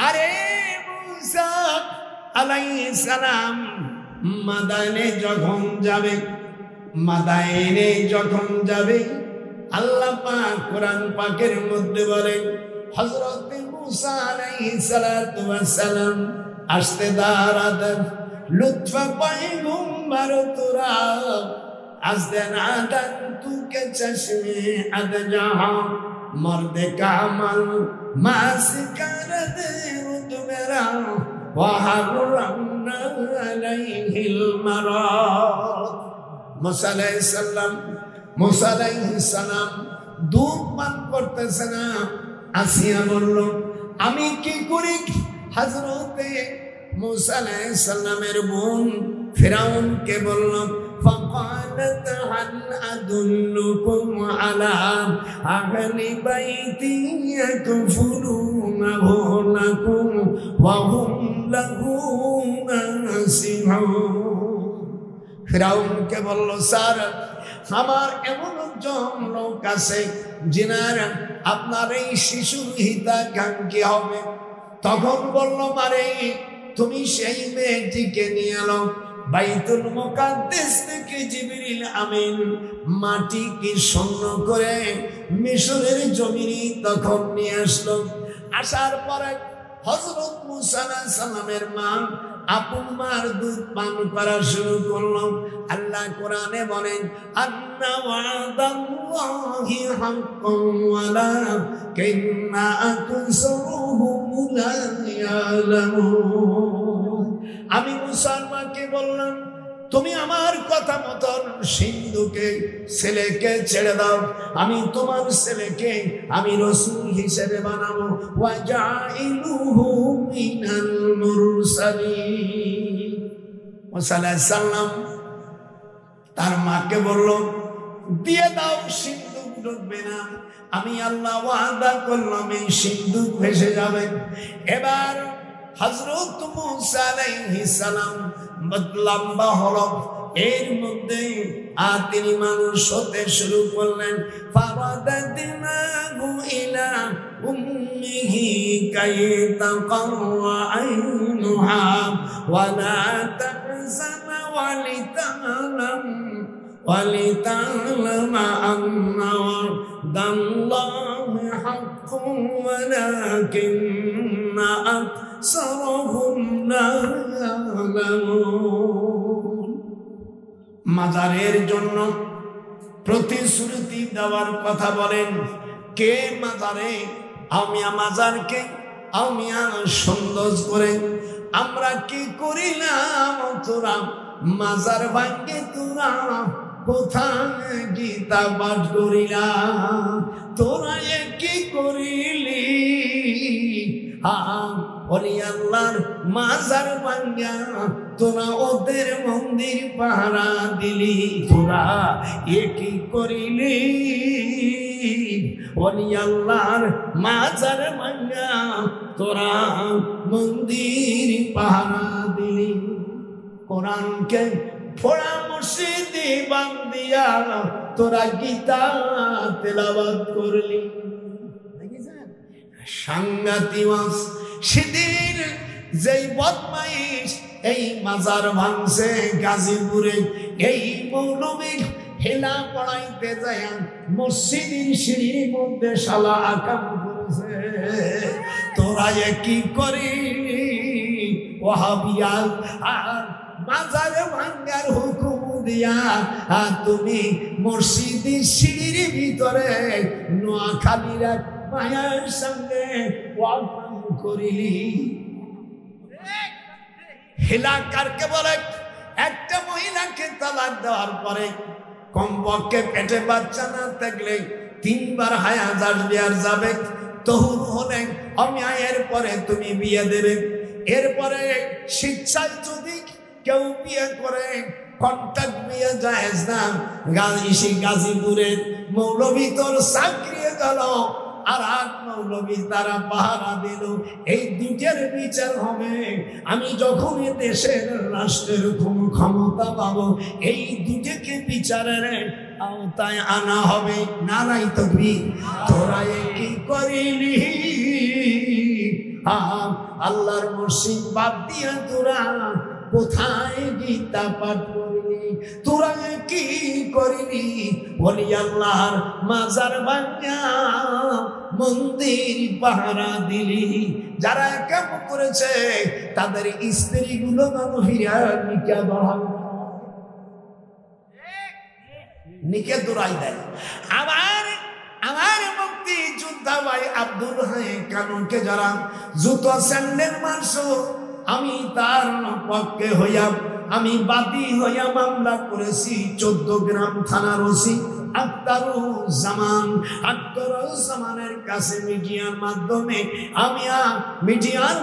আরে মুসা আলাইহিস সালাম মাদানে যখন যাবে, আল্লাহ পাক কোরআন পাকের মধ্যে বলেন, হযরত মুসা আলাইহিস সালাতু ওয়াস সালাম আসতে দাঁড়াত, লুৎফা পয়গম্বর তোরা আসতে নাদান তুকে চশমে আদ জাহাঁ মর্দে কামাল মাসকার দে রুতবেরা ওয়াহাররামনা আলাইহিল মারাদ। মুসা আলাইহিস সালাম দুধ পান করতেছে না। আসিয়া বলল, আমি কি করি? হযরতে মুসা আলাইহিস সালামের বোন ফিরাউনকে বলল, فقالت هل أدلكم على أهل بيت يكفلونه لكم وهم له ناصحون। ফিরাউনকে বলল, স্যার আমার এমন একজন লোক আছে যিনারা আপনার এই শিশুর হিতাকাঙ্ক্ষী হবে। তখন বলল, মারে তুমি সেই মেয়েটিকে নিয়ে এলো। বাইতুল মুকাদ্দাস থেকে জিবরিল আমিন মাটিকে শূন্য করে মিশরের জমিনে তখন নিয়ে আসলো। আসার পরে হযরত মুসা আলাইহিস সালামের মা আপন মার দুধ পান করা শুরু করলো। আল্লাহ কোরআনে বলেন, আন্না ওয়াদাল্লাহি হাক্কান ওয়ালাকিন্না আকসারুহুম লা ইয়ালামুন। আমি মুসার মাকে বললাম, তুমি আমার কথা মতন সিন্ধুকে ছেলেকে ছেড়ে দাও, আমি তোমার ছেলেকে আমি রাসূল হিসেবে বানাবো। ওয়াজাইলুহু মিনাল মুরসালিন। মুসা আলাইহিস সালাম তার মাকে বলল, দিয়ে দাও, সিন্ধুক ডুববে না। আমি আল্লাহ ওয়াদা করলাম এই সিন্ধুক ভেসে যাবে। এবার হযরত মুসা আলাইহিস সালাম লম্বা হলো, এর মধ্যে তিনি মানুষ হতে শুরু করলেন। ফারাদাদনাহু ইলা উম্মিহি কাই তাকাররা আইনুহা ওয়া লা তাহজানা ওয়ালিতা'লামা আন্না ওয়াদাল্লাহি হাক্কুন ওয়ালাকিন্না আকসারহুম লা ইয়ালামুন। মাজারের জন্য প্রতিশ্রুতি দেওয়ার কথা বলেন কে? মাজারে আমিয়া মাজারকে আমিয়া সুন্দর করে আমরা কি করিলাম? তোরা মাজার ভাঙ্গে তোরা কোথায় গীতা পাঠ করিলা? তোরা কি করিলি? ওলি আল্লাহর মাজার ভাঙ্গা তোরা ওদের মন্দির পাহারা দিলি, তোরা এ কি করিলি? ওলি আল্লাহর মাজার ভাঙ্গা তোরা মন্দির পাহারা দিলি। কোরআনকে পড়া মসজিদে বান্দিয়া তোরা গীতা তেলাওয়াত করলি। সাংঘাতিক সেদিন যেই বদমাইশ এই মাজার ভাঙছে গাজীপুরে, এই মৌলবী হেলা পড়াইতে যায় মসজিদের সিঁড়ির মধ্যে শালা আকাম করেছে। তোরা কি করিলি ওয়াহাবিয়া? আর মাজার ভাঙ্গার হুকুম দিয়া তুমি মসজিদের সিঁড়ির ভিতরে নোয়াখালীর এক মায়ের সঙ্গে ওয়াকাম করিলি। হেলা কারকে বলে? একটা মহিলাকে তালাক দেওয়ার পরে কমপক্ষে পেটে বাচ্চা না থাকলে 3 বার হায়াত আসবে আর যাবে। তহুর হলে অমিয়ায়ের পরে তুমি বিয়ে দেবে। এরপরে শিক্ষায় যদি কেউ বিয়ে করে কন্ট্যাক্ট বিয়ে জায়েজ না। গাজীপুরের মৌলভী তোর চাকরি গেল আর এক মৌলভী তারা পাহারা দিল। এই দুটের বিচার হবে। আমি যখন দেশের রাষ্ট্রের ক্ষমতা পাবো এই দুটোকে বিচারের আওতায় আনা হবে। নারাই তাকবীর। তোরা কি করিলি? আল্লাহর মসজিদ বাদ দিয়া তোরা কোথায় গীতা পাঠ করলি? তোরা কি করিলি? ওলি আল্লাহর মাজার ভাঙ্গা মন্দির পাহারা দিলি। যারা কাম করেছে তাদের স্ত্রীগুলো ফিরা নিকা ধরাবে, নিকে দৌড়াই দেয়। আমার মুক্তি যোদ্ধা ভাই আব্দুল হাই কানুনকে যারা জুতো স্যান্ডেল মারছো, আমি তার পক্ষে হইয়া আমি বাদী হইয়া মামলা করেছি 14 গ্রাম থানার ওসি আখতারুজ্জামানের কাছে মিডিয়ার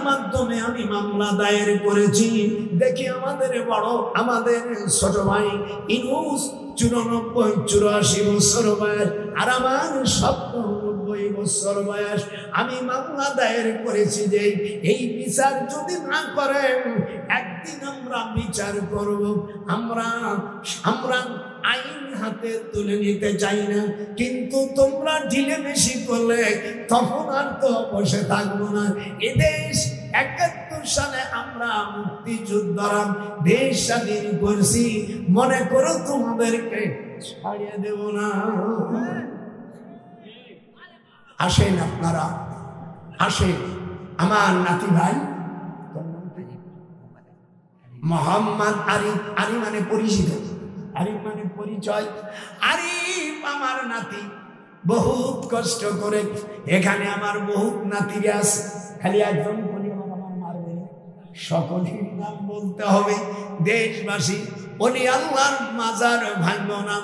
মাধ্যমে আমি মামলা দায়ের করেছি। দেখি আমাদের ছোট ভাই ইনুস 84 বছর বয়স আর আমার 97 বছর বয়স। আমি মামলা দায়ের করেছি যে এই বিচার যদি না করেন একদিন আমরা বিচার করব। আমরা আইন হাতে তুলে নিতে চাই না, কিন্তু তোমরা ঢিলে বেশি করলে তখন আর তো বসে থাকবো না। এদেশ 71 সালে আমরা মুক্তিযোদ্ধারা দেশ স্বাধীন করছি, মনে করো তোমাদেরকে ছাড়িয়ে দেব না। আসেন আপনারা, আসেন আমার নাতি ভাই মোহাম্মদ আরিফ। আরিফ মানে পরিচিত, আরিফ মানে পরিচয়। আরিফ আমার নাতি, বহুত কষ্ট করে এখানে আমার বহুত নাতিরা আছে। খালি একজন আমার মারবে, সকলের নাম বলতে হবে। দেশবাসী ওলি আল্লাহর মাজার ভাঙবো না।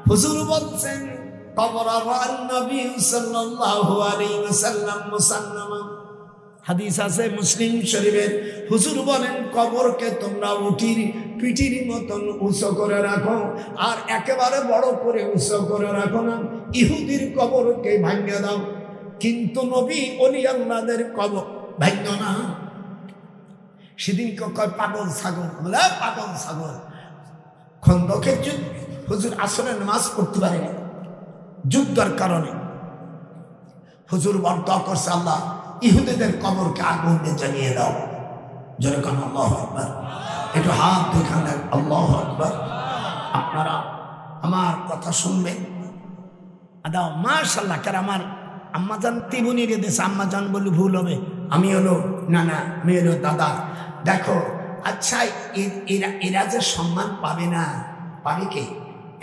হুজুর বলছেন কবর নবী সাল্লাল্লাহু আলাইহি ওয়াসাল্লাম মুসান্নামা, হাদিস আছে মুসলিম শরীফের। হুজুর বলেন কবরকে তোমরা পিঠির মতন উঁচু করে রাখো, আর একেবারে বড় করে উঁচু করে রাখো না। ইহুদির কবরকে ভাঙিয়ে দাও, কিন্তু নবী ওলি আল্লাহদের কবর ভাঙো না। সেদিন কয় পাগল ছাগল, বলে পাগল ছাগল। খন্দকের যুদ্ধ হুজুর আসরে নামাজ পড়তে পারে না যুদ্ধের কারণে। হুজুর বর্দোয়া করছে, আল্লাহ ইহুদিদের কবরকে আগুন দিয়ে জ্বালিয়ে দাও। জোরে কোন আল্লাহু আকবার। একটু হাত দেখান, আল্লাহু আকবার। আপনারা আমার কথা শুনবেন। আদা মাশাআল্লাহ। কার আমার আম্মাজান তিবুনি রে দেশে, আম্মাজান বলি ভুল হবে, আমি হলো নানা, আমি হলো দাদা। দেখো আচ্ছা, এরা যে সম্মান পাবে না, পাবে কে?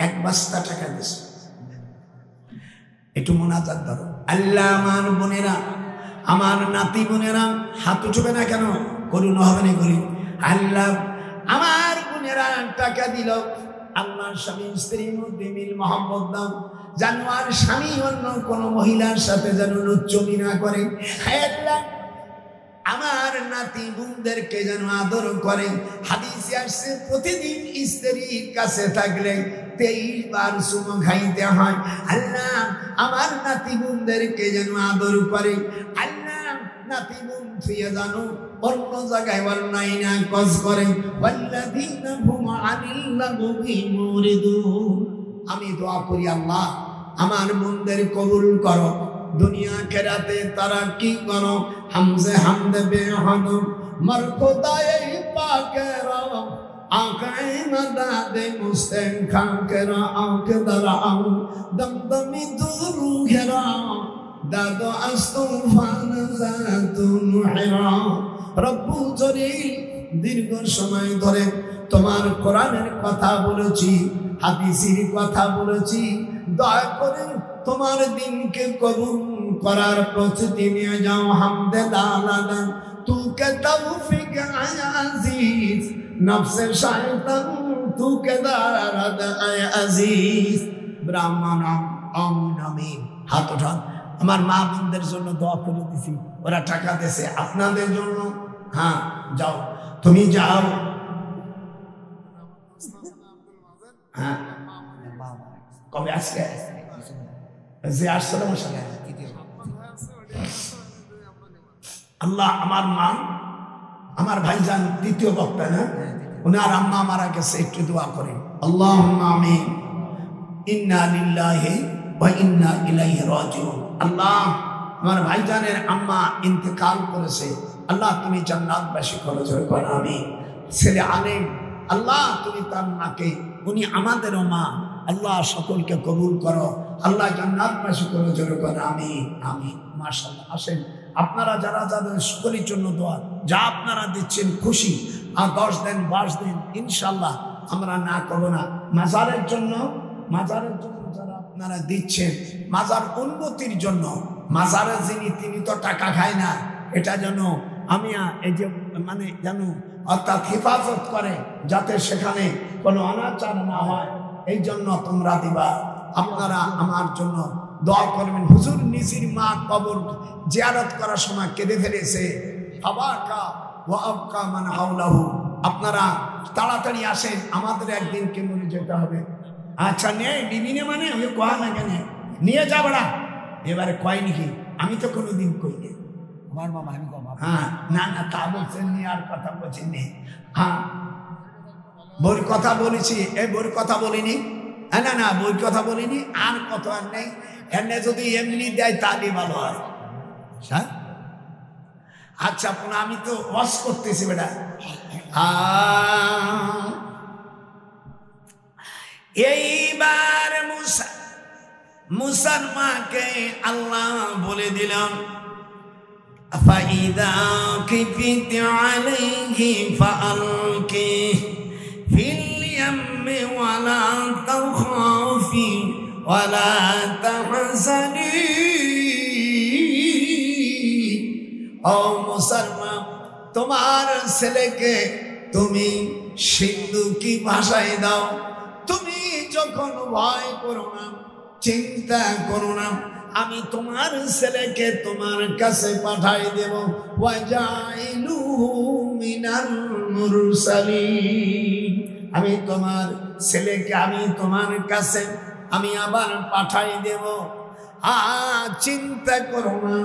1 বস্তা টাকা দিছে। একটু মোনাজাত ধরো। আল্লাহ আমার বোনেরা, আমার নাতি বোনেরা হাত উঠবে না কেন? করুন হবে না করি। আল্লাহ আমার বোনেরা টাকা দিল, আল্লাহর স্বামী স্ত্রীর মধ্যে মিল মহব্বত দাও, যেন আর স্বামী অন্য কোন মহিলার সাথে যেন লুচ্চমি না করে। আল্লাহ আমার নাতি বোনদেরকে যেন আদর করে। হাদিসে আসছে প্রতিদিন স্ত্রীর কাছে থাকলে 23 বার চুমো খাইতে হয়। আল্লাহ আমার নাতি বোনদেরকে যেন আদর করে। আল্লাহ নাতি বোন ছুঁয়ে জানো অন্য জায়গায় অন্যায় না কাজ করে। ওয়াল্লাযীনা হুম আনিল লাগবি মুরিদুন। আমি দোয়া করি আল্লাহ আমার বোনদের কবুল করো, দুনিয়া খেরাতে তারা কি করো। হামজে হামদে বেহদ মরখুদায়ে পাকেরা আকায়ে মাদাদে মুস্তান খাকেরা আঁখ দরাও দমদমি দুরু ঘেরা দাদো আস্তুফান জাতুন হিরা। রব্বুল জলিল দীর্ঘ সময় ধরে তোমার কোরআনের কথা বলেছি, হাদিসের কথা বলেছি, দয়া করে তোমার দিনকে কবুল করার প্রস্তুতি নিয়ে যাও। হামদে দালানা তুকে তৌফিক আয় আজিজ, নফসে শয়তান তুকে দারাদ আয় আজিজ। ব্রাহ্মণ আমিন আমিন। হাত ওঠান। আমার মা বোনদের জন্য দোয়া করে দিছি, ওরা টাকা দিয়েছে আপনাদের জন্য। হ্যাঁ যাও, তুমি যাও। হ্যাঁ কবে আজকে যে আসছিল আল্লাহ আমার মা আমার ভাইজান দ্বিতীয় বক্তা না, উনার আম্মা মারা গেছে, একটু দোয়া করেন। আল্লাহুম্মা আমিন। ইন্না লিল্লাহি ওয়া ইন্না ইলাইহি রাজিউন। আল্লাহ আমার ভাইজানের আম্মা ইন্তেকাল করেছে, আল্লাহ তুমি জান্নাতবাসী করে জোরে করো আমিন। ছেলে আলেম, আল্লাহ তুমি তার মাকে, উনি আমাদেরও মা, আল্লাহ সকলকে কবুল করো, আল্লাহ জান্নাতবাসী করে জোরে করো আমিন আমিন। মাশাআল্লাহ। আসেন আপনারা যারা যাদের সকলের জন্য দোয়া, যা আপনারা দিচ্ছেন খুশি, আর 10 দেন 20 দেন, ইনশাআল্লাহ আমরা না করবো না। মাজারের জন্য যারা আপনারা দিচ্ছেন, মাজার উন্নতির জন্য, মাজারে যিনি তিনি তো টাকা খায় না, এটা যেন আমি এই যে মানে যেন অর্থাৎ হেফাজত করে, যাতে সেখানে কোনো অনাচার না হয়, এই জন্য তোমরা দিবা। আপনারা আমার জন্য দোয়া করবেন। হুজুর নিজের মা কবর জিয়ারত করার সময় কেঁদে ফেলেছে, ফাবাকা ওয়া আবকা মান হাওলাহু। আপনারা তাড়াতাড়ি আসেন, আমাদের একদিন কে মরে যেতে হবে। আচ্ছা নে বিবিনে মানে আমি কয়া না কেন নিয়ে যাবো না, এবারে কয় নাকি, আমি তো কোনোদিন কইনি। আমার বাবা আমি কম। হ্যাঁ না না তা বলছেন নি, আর কথা বলছেন নি। হ্যাঁ বইয়ের কথা বলেছি, এই বইয়ের কথা বলিনি। হ্যাঁ না না বইয়ের কথা বলিনি, আর কত আর নেই। এমনি যদি এমনি দেয় তাহলে ভালো হয়। হ্যাঁ আচ্ছা আমি তো ওয়াজ করতেছি বেটা। এইবার মুসার মাকে আল্লাহ বলে দিলাম, ফাইদা কিফিত আলাইহি ফাআলকি ফিল ইয়াম্মি ওয়ালা তাখাফি ওয়ালা তাহজানি। ও মুসলমান, তোমার ছেলেকে তুমি সিন্ধু কি ভাষায় দাও, তুমি যখন ভয় করো না, চিন্তা করো না, আমি তোমার ছেলেকে তোমার কাছে পাঠাই দেব। ওয়াজাইলুহু মিনাল মুরসালিন। আমি তোমার ছেলেকে আমি তোমার কাছে আমি আবার পাঠাই দেব, চিন্তা করো না।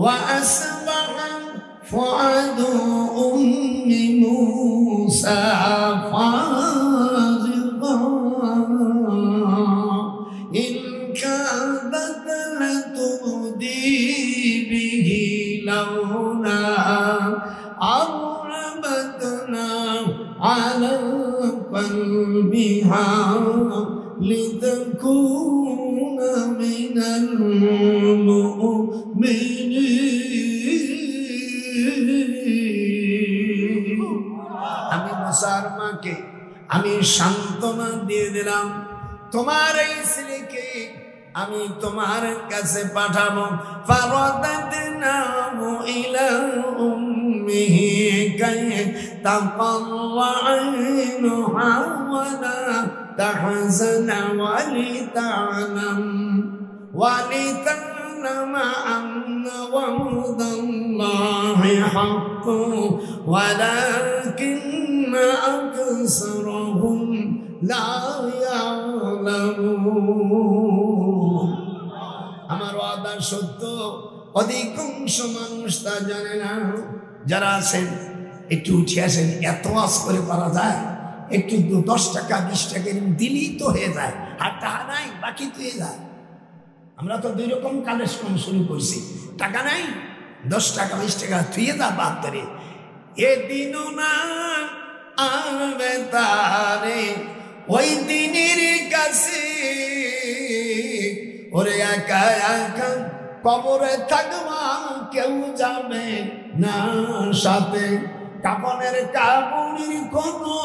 ওয়াসবাহা ফুআদু উম্মি মূসা ফাযিবা ইন কাদাত লাতুবদি বিহি লাউলা আরাবাতনা আলা কলবিহা লিতাকুনা মিনাল মুমিনিন। আমি মুসার মাকে আমি সান্ত্বনা দিয়ে দিলাম, তোমার এই ছেলেকে আমি তোমার কাছে পাঠাবো। ফারাদাদনাহু ইলা উম্মিহি কাই তাকাল্লা আইনুহা ওয়ালা তাহজানা ওয়ালিতা'লাম ওয়ালিতা'লাম يعلم أن وعد الله حق ولكن أكثرهم لا يعلمون আমার ওয়াদা সত্য, অধিকাংশ মানুষ তা জানে না। যারা আছেন একটু উঠে আসেন, এত আজ করে পারা যায়? একটু 10 টাকা 20 টাকা দিলেই তো হয়ে যায়, আর টাকা নাই বাকি তো হয়ে যায়। আমরা তো 2 রকম কালেকশন শুরু করছি, টাকা নাই 10 টাকা 20 টাকা থুয়ে যা বাদ ধরে। এদিনও না আসবে তারে ওই দিনের কাছে, ওরে একা একা কবরে থাকবা, কেউ যাবে না সাথে। কাপনের কাপড়ের কোনো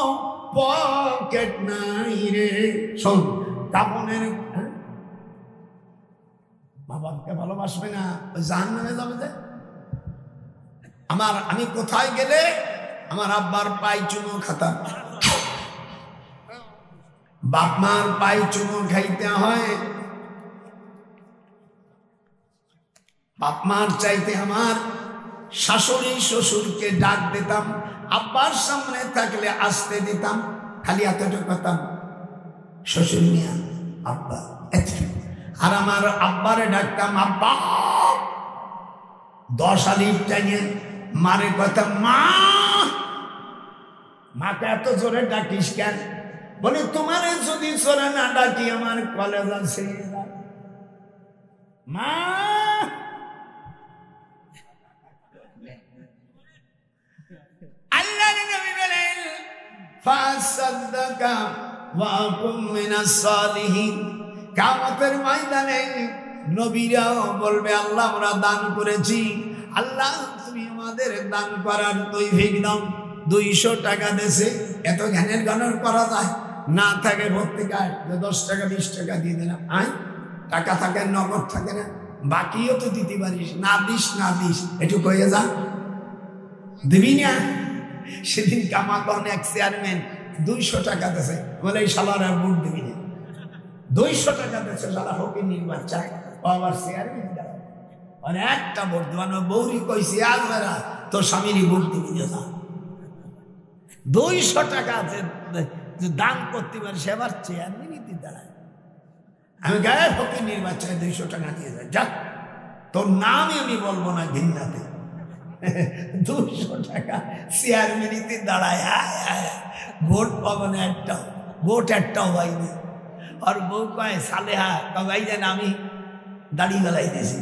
পকেট নাই রে। শোন, কাপনের মা বাপকে ভালোবাসবে না, ওই জাহান্নামে যাবে যে। আমি কোথায় গেলে আমার আব্বার পাই চুমো খাতাম, বাপ মার পাই চুমো খাইতে হয়। বাপ মার চাইতে আমার শাশুড়ি শ্বশুরকে ডাক দিতাম, আব্বার সামনে থাকলে আসতে দিতাম, খালি এতটুকু কথাম, শ্বশুর মিয়া আব্বা এতটুকু। আর আমার আব্বারে ডাকতাম আব্বা, 10 আলিফ টাইনে মারে কথা মা। মাকে এত জোরে ডাকিস কেন? বলে তোমারে যদি জোরে না ডাকি আমার কলেজ আছে মা। আল্লাহর নবী বলেন ফাসাদদাকা ওয়া কুম মিনাস সালিহিন। কিয়ামতের ময়দানে নবীরাও বলবে আল্লাহ আমরা দান করেছি, আল্লাহ তুমি আমাদের দান করার তৌফিক দাও। 200 টাকা দেশে এত জ্ঞানের গণনা করা যায় না? থাকে পত্রিকায় 10 টাকা 20 টাকা দিয়ে দিলাম, টাকা থাকে নগদ থাকে না, বাকিও তো দিতে পারিস, না দিস না দিস একটু কয়ে যা, দিবি না। সেদিন কামাকন এক চেয়ারম্যান 200 টাকা দেশে, বলে এই শালার আর ভোট দিবি না। 200 টাকা দেশে শালা ফকির নির্বাচন, ও আবার চেয়ারম্যান দেওয়া, মানে একটা ভোট দেওয়ানো। বৌরি কইছি আজ বেড়া তোর স্বামীরই ভোট দিবি না। 200 টাকা আছে দান করতে পারে, সেবার চেয়ারম্যানই দাঁড়ায়। আমি গায়ে ফকির নির্বাচনে 200 টাকা দিয়ে যায়, যা তোর নামই আমি বলবো না ঘিন্নাতে। 200 টাকা চেয়ারম্যানিতে দাঁড়ায়, ভোট পাবো না একটাও, ভোট একটাও হয়নি। আর বউ কয় সালেহা ভাই যেন আমি দাড়ি গলাইতেছি,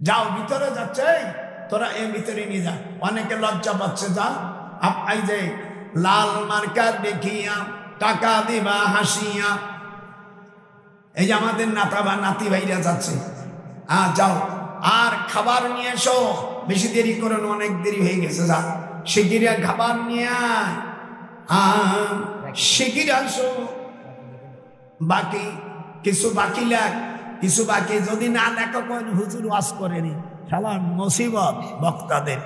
যাও ভিতরে যাচ্ছে, তোরা এর ভিতরে নিয়ে যা। অনেকে লজ্জা পাচ্ছে, যা এই যে লাল মার্কা দেখিয়া টাকা দিবা হাসিয়া। এই যে আমাদের নাতি ভাইরা যাচ্ছে, যাও আর খাবার নিয়ে এসো, বেশি দেরি করেন, অনেক দেরি হয়ে গেছে, যা শিগগিরি খাবার নিয়ে শিগগিরি আসো। বাকি কিছু বাকি লাগ, কিছু বাকি যদি না লেখা করেন হুজুর ওয়াজ করেনি, শালা মুসিবত বক্তাদের।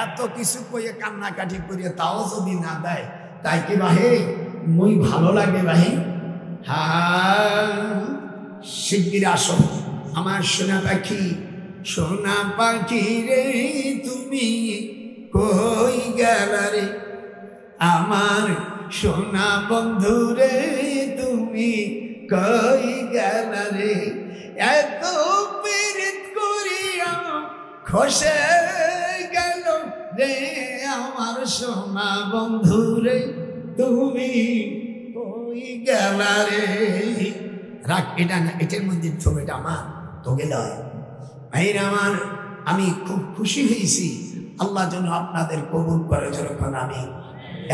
এত কিছু কইয়ে কান্নাকাটি করিয়ে তাও যদি না দেয়, তাই কি বাহে মুই ভালো লাগে বাহি? শিগগির আসো আমার সোনা পাখি, সোনা পাখি রে তুমি কই গেলা রে, আমার সোনা বন্ধু রে তুমি কই গেলা রে। এত পীড়িত করিয়া খসে গেল রে আমার সোনা বন্ধু রে তুমি কই গেলা রে। রাখ, এটা না, এটার মধ্যে ছবিটা আমার তো গেল ভাইরা আমার। আমি খুব খুশি হয়েছি, আল্লাহ যেন আপনাদের কবুল করে। যখন আমি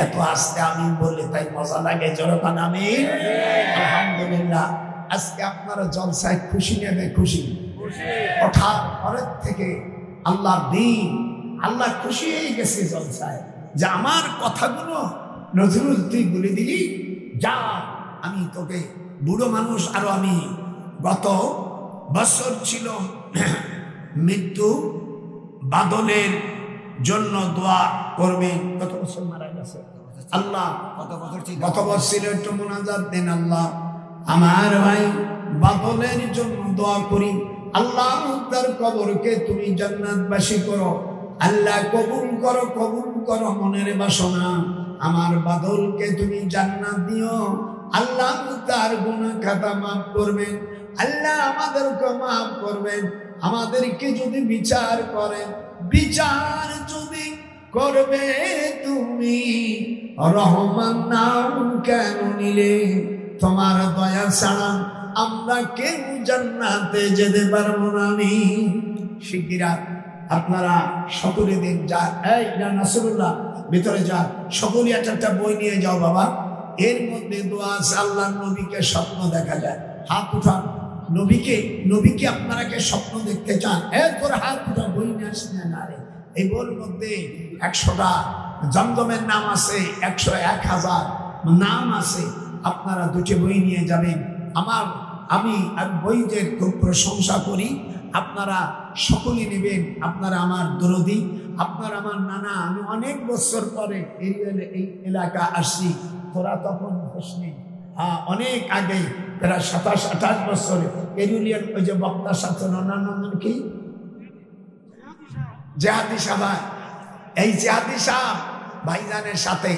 এত আস্তে আমি বললে তাই মজা লাগে, যখন আমি আলহামদুলিল্লাহ। আজকে আপনারা জলসায় খুশি নেবে, খুশি ওঠার পরের থেকে আল্লাহর দিন, আল্লাহ খুশি হয়ে গেছে জলসায় যে আমার কথাগুলো নজরুল তুই বলে দিলি, যা আমি তোকে বুড়ো মানুষ। আরো আমি গত বছর ছিল মৃত্যু বাদলের জন্য দোয়া করবেন। কত বছর মারা গেছে আল্লাহ, কত বছর ছিল একটু মোনাজাত দেন। আল্লাহ আমার ভাই বাদলের জন্য দোয়া করি, আল্লাহ তার কবরকে তুমি জান্নাতবাসী করো, আল্লাহ কবুল করো, কবুল করো মনের বাসনা। আমার বাদলকে তুমি জান্নাত দিও, আল্লাহ তার গুনাহ খাতা মাফ করবেন, আল্লাহ আমাদেরকে মাফ করবেন। আমাদেরকে যদি বিচার করেন, বিচার যদি করবে তুমি, রহমান নাম কেন নিলে? তোমার দয়া ছাড়া আমরা কেউ জান্নাতে যেতে পারবো না। আমি শিগগিরা আপনারা সকলে দিন যা, এই নাসরুল্লাহ ভিতরে যা, সকলে একটা বই নিয়ে যাও বাবা। এর মধ্যে দোয়া আছে, আল্লাহ নবীকে স্বপ্ন দেখা যায়, হাত উঠান। নবীকে আপনারা কে স্বপ্ন দেখতে চান? এরপরে হাত উঠা, বই নিয়ে আসেন না রে। এই বইয়ের মধ্যে 100টা জমজমের নাম আছে, 100-1000 নাম আছে। আপনারা দুটি বই নিয়ে যাবেন। আমি বইদের খুব প্রশংসা করি, আপনারা সকলে নেবেন। আপনারা আমার দরদি, আপনার আমার নানা। আমি অনেক বছর পরে এই এলাকা আসছি, তোরা তখন হোসনি, অনেক আগে, প্রায় 27-28 বছরে এরুলিয়ার ওই যে বক্তার সাথে নন্দন কি জেহাদি সাহেব, এই জেহাদি সাহেব ভাইজানের সাথে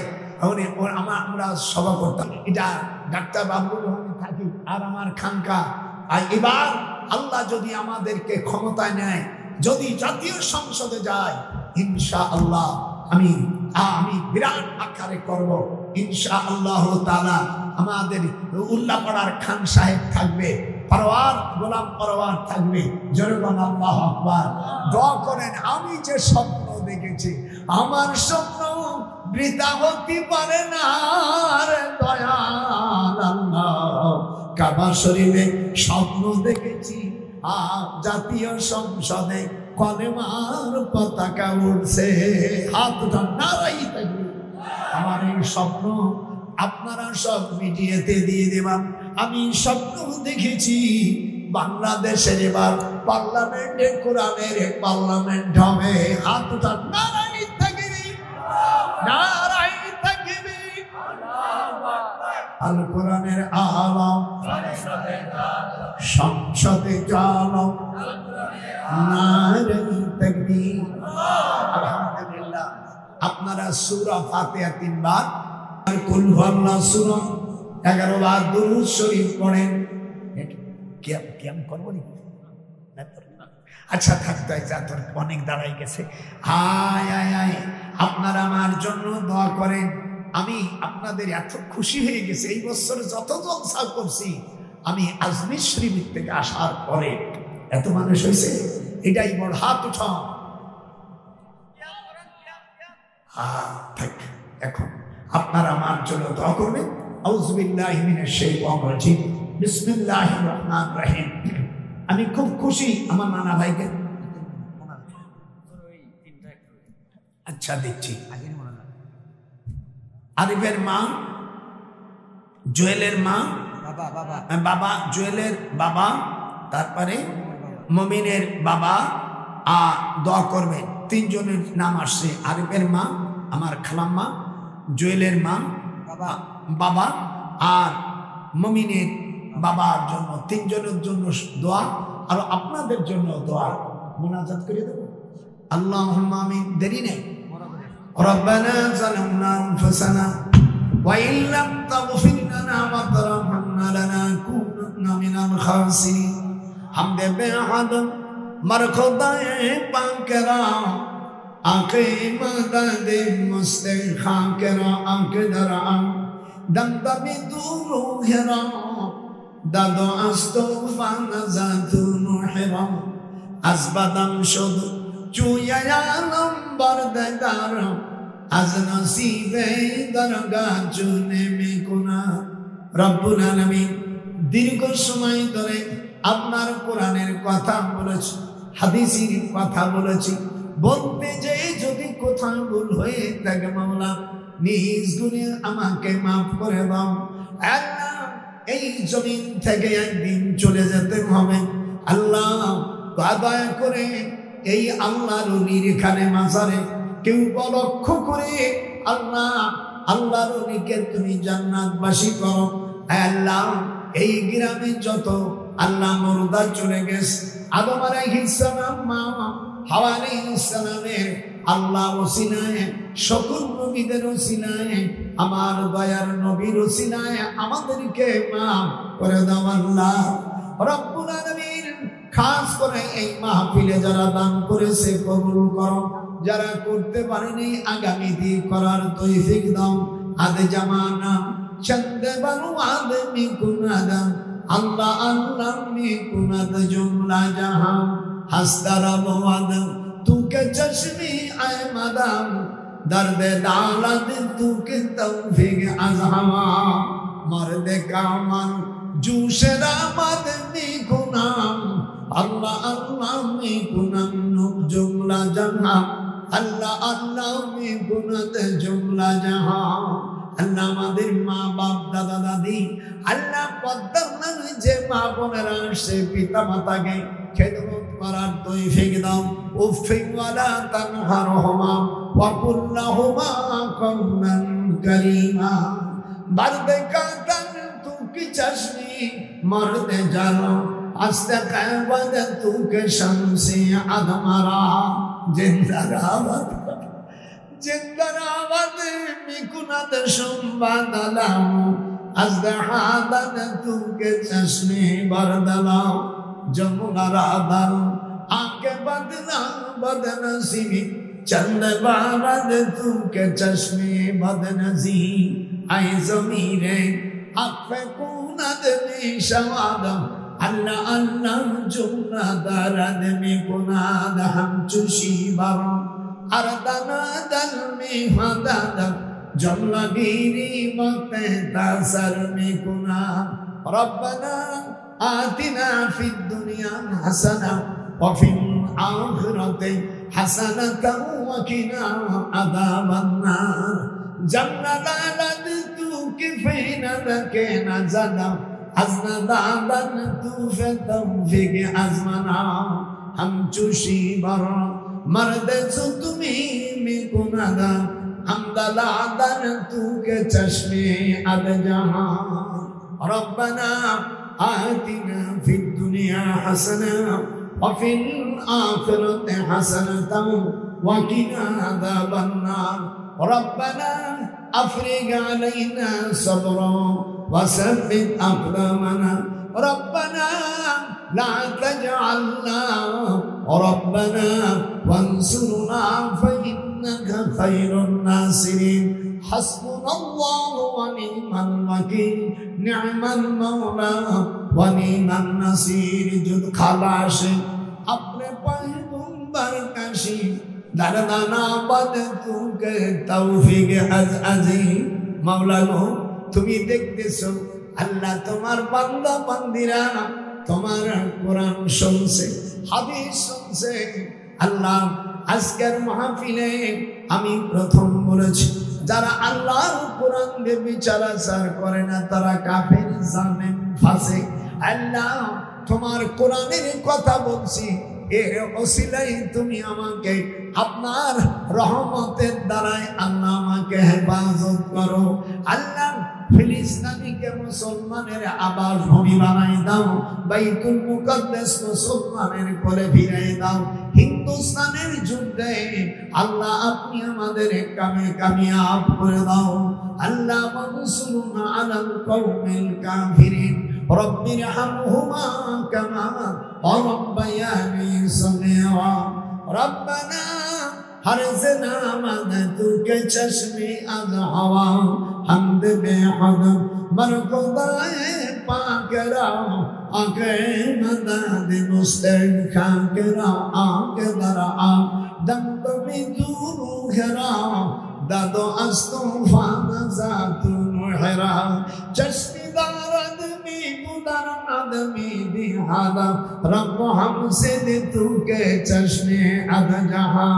আমরা সভা করতাম। এটা ডাক্তার বাবুল থাকি আর আমার খানকা। আর এবার আল্লাহ যদি আমাদেরকে ক্ষমতায় নেয়, যদি জাতীয় সংসদে যায়, ইনশাআল্লাহ আমি বিরাট আকারে করব ইনশাআল্লাহ তাআলা। আমাদের উল্লাপাড়ার খান সাহেব থাকবে, পরওয়ার গোলাম পরওয়ার থাকবে। জোরে বলেন আল্লাহু আকবার। দোয়া করেন, আমি যে স্বপ্ন দেখেছি, আমার স্বপ্ন বৃথা হতে পারে না রে দয়াল আল্লাহ। কাবা শরীফে স্বপ্ন দেখেছি, জাতীয় সংসদে কলেমার পতাকা উঠছে। হাত উঠান, নারাই থাকবে। আমার এই স্বপ্ন আপনারা সব মিডিয়াতে দিয়ে দেবেন। আমি স্বপ্ন দেখেছি বাংলাদেশের এবার পার্লামেন্টে কোরআনের পার্লামেন্ট হবে। হাত উঠান, নারাই থাকবে, নারাই থাকবে। আল কোরআনের আলাম সংসদে চালাম, নারাই থাকবে। আলহামদুলিল্লাহ। আপনারা সূরা ফাতিহা 3 বার, আর কুল হুয়াল্লাহু সূরা 11 বার দুরূদ শরীফ পড়েন। কেম করবো নি? আচ্ছা থাকতে যা, তোর অনেক দাঁড়াই গেছে। হায় আপনারা আমার জন্য দোয়া করেন। আমি আপনাদের এত খুশি হয়ে গেছে, এই বছর যত জলসা করছি, আমি আজমির শরীফ থেকে আসার পরে এত মানুষ হয়েছে, এটাই বড়। হাত উঠা। থাক, এখন আপনারা আমার জন্য দোয়া করবেন। আউযু বিল্লাহি মিনাশ শাইতানির রাজিম, বিসমিল্লাহির রহমানির রহিম। আমি খুব খুশি আমার নানা ভাইকে। আচ্ছা দিচ্ছি। আরিফের মা, জুয়েলের মা, বাবা জুয়েলের বাবা, তারপরে মমিনের বাবা। দোয়া করবেন। 3 জনের নাম আসছে। আরিফের মা, আমার খালাম্মা, জুয়েলের মা বাবা, আর মমিনের বাবার জন্য 3 জনের জন্য দোয়া। আর আপনাদের জন্য দোয়া মুনাজাত করে দেব। আল্লাহুম্মা আমিন। দেরি নেই। রব্বানা যালামনা আনফুসানা ওয়া ইল্লাম তাগফির লানা ওয়া তারহামনা লানাকুনান্না মিনাল খাসিরিন। হামদে বেহাদ মারখুদায়ে পাকেরা, আকে মাদাদে মুস্তাখাকেরা, আকে দরা দমদমে দুরু হেরা, দাদো আস্তফা নাজাতু নুহরা, আসবাদাম শুদ চুয়া নম্বর দার, আজ নসিবে দরগা চুনে মে গুনা। রব্বুল আলামিন দীর্ঘ সময় ধরে আপনার কোরআনের কথা বলেছি, হাদিসের কথা বলেছি। বলতে যে যদি কোথাও ভুল হয়ে থাকে মাওলা, নিজ গুণে আমাকে মাফ করে দাও। আল্লাহ, এই জমিন থেকে একদিন চলে যেতে হবে। আল্লাহ দয়া করে এই আল্লাহর ওলির এখানে মাজারে কেউ উপলক্ষ করে আল্লাহর ওলিকে তুমি জান্নাতবাসী করো। আল্লাহ এই গ্রামে যত আল্লাহ মুর্দা চলে গেছে, আদম আলাইহিস সালাম, মা হাওয়া আলাইহিস সালামের আল্লাহ ওসিলায়, সকল নবীদের ওসিলায়, আমার দয়ার নবীর ওসিলায় আমাদেরকে মাফ করে দাও আল্লাহ রব্বুল আলামিন। খাস করে এই মাহফিলে যারা দান করেছে কবুল করো, যারা করতে পারেনি আগামীতে করার তৌফিক দাও। আদ জামানা চন্দে বানু আদমি কুনাদা, আল্লাহ আল্লাহ মি কুনাদ জুমলা জাহান, হাসদারা মুআদ तू के चश्मे आए मदाम, दर्द दालत तू के तौफीक अज़हमा, मर्द कामल जूशरा मदनी गुनाम, अल्लाह अल्लाह में गुनाम जुमला जहां, अल्लाह अल्लाह में गुनात जुमला जहां। আল্লাহ আমাদের মা বাপ দাদা দাদি, আল্লাহ পদ্মার যে মা বোনেরা সে পিতা মাতাকে খেদমত করার তৌফিক দাও। উফিক ওয়ালা তানহারহুমা ওয়া কুল লাহুমা কওলান কারীমা, বারদে কাতান তু কি চশমি মরদে জানো, আস্তে কাবাদ তু কে শামসে আদমারা, জিন্দারাবাদ জিন্দারাবাদ মিকুনাত সম্বাদালাম, আজদাহাদান তু কে চশমি বারদালাম, যমুনারাদান आके बदला बदनसीबी, चंद बारद तू के चश्मे बदनसी, आए ज़मीरे अफ़े कुनद में शवादम, अल्लाह अल्लाह जुमला दरद में कुनाद हम चुशी बरम, अरदना दल में हदादम, जुमला गिरी वक्त तासर में कुनाद। रब्बना आतिना फिद दुनिया हसना وفي الآخرة حسنة وقنا عذاب النار, جنة دالتك فينا ذكينا زنا، حسنة دالتك فتوفيق أزمنا، हम चुशी बर मर्द सुतमी में कुनादा, हम दलादन तू के चश्मे अद जहां। रब्बना आतिना फिद दुनिया हसना وفي الآخرة حسنة وقنا عذاب النار، ربنا أفرغ علينا صبرا وثبت أقدامنا، ربنا لا تجعلنا ربنا وانصرنا فإنك خير الناصرين، حسبنا الله ونعم الوكيل، نعم المولى ونعم النصير। जुद खलाश अपने पैगंबर काशी, दरदाना बद तू के तौफीक अज़ी। मौला गो তুমি দেখতেছো আল্লাহ তোমার বান্দা বান্দিরা তোমার কোরআন শুনছে, হাদিস শুনছে। আল্লাহ আজকের মাহফিলে আমি প্রথম বলেছি, যারা আল্লাহর কোরআন দিয়ে বিচার আচার করে না তারা কাফের, জালেম, ফাসিক। আল্লাহ তোমার কোরআনের কথা বলছি, এর ওসিলায় তুমি আমাকে আপনার রহমতের দ্বারাই আল্লাহ আমাকে হেফাজত করো। আল্লাহ ফিলিস্তিনকে মুসলমানের আবাস ভূমি বানাই দাও, বাইতুল মুকদ্দাস মুসলমানের কোলে ফিরিয়ে দাও। হিন্দুস্তানের যুদ্ধে আল্লাহ আপনি আমাদের কামে কামিয়াব করে দাও। আল্লাহ মানসুরনা আলাল কওমিল কাফিরিন, রব্বিরহামহুমা কামা রাব্বায়ানি সগীরা। রব্বানা हरज़ना मद तू के चश्मे अज़ हवा, हमद बेहद मरक़दाए पाकरा, आके मदद मुस्तग़फ़ा करा, आके दरा दम तमी दूर घरा, दादो अस्तूफ़ा नज़ातु मुहरा, चश्मे दारद में बुदर आदमी दिहादा, रब हमसे दे तू के चश्मे अद जहां,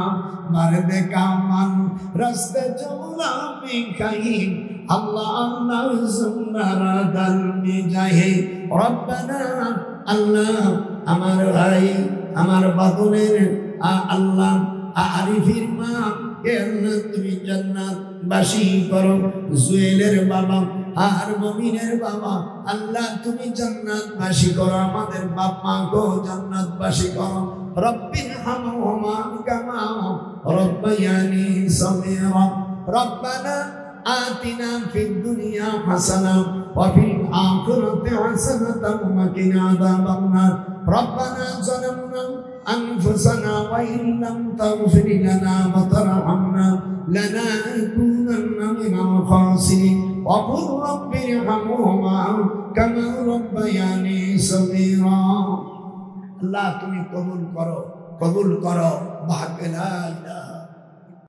मर्द कामन रस्ते चौला में कहीं, अल्लाह अल्लाह ज़ुमरा दल में जाए। रब्बना अल्लाह अमर भाई अमर बातुनेर अल्लाह आरिफिर माँ के अल्लाह तुम्हें जन्नत बाशी करो। जुएलेर बाबा আর মুমিনের বাবা আল্লাহ তুমি জান্নাতবাসী করো, আমাদের বাপ মাকেও জান্নাতবাসী করো। রব্বির হামহুমা কামা রব্বায়ানি সগীরা। রব্বানা আতিনা ফিদ দুনিয়া হাসানা ওয়া ফিল আখিরাতি হাসানাতাও ওয়া কিনা আযাবান নার। রব্বানা যালামনা أنفسنا وإن لم تغفر لنا وترحمنا لنكونن من الخاسرين وقل رب ارحمهما كما ربياني صغيرا। আল্লাহ তুমি কবুল করো, কবুল করো। বাহাক লা ইলাহা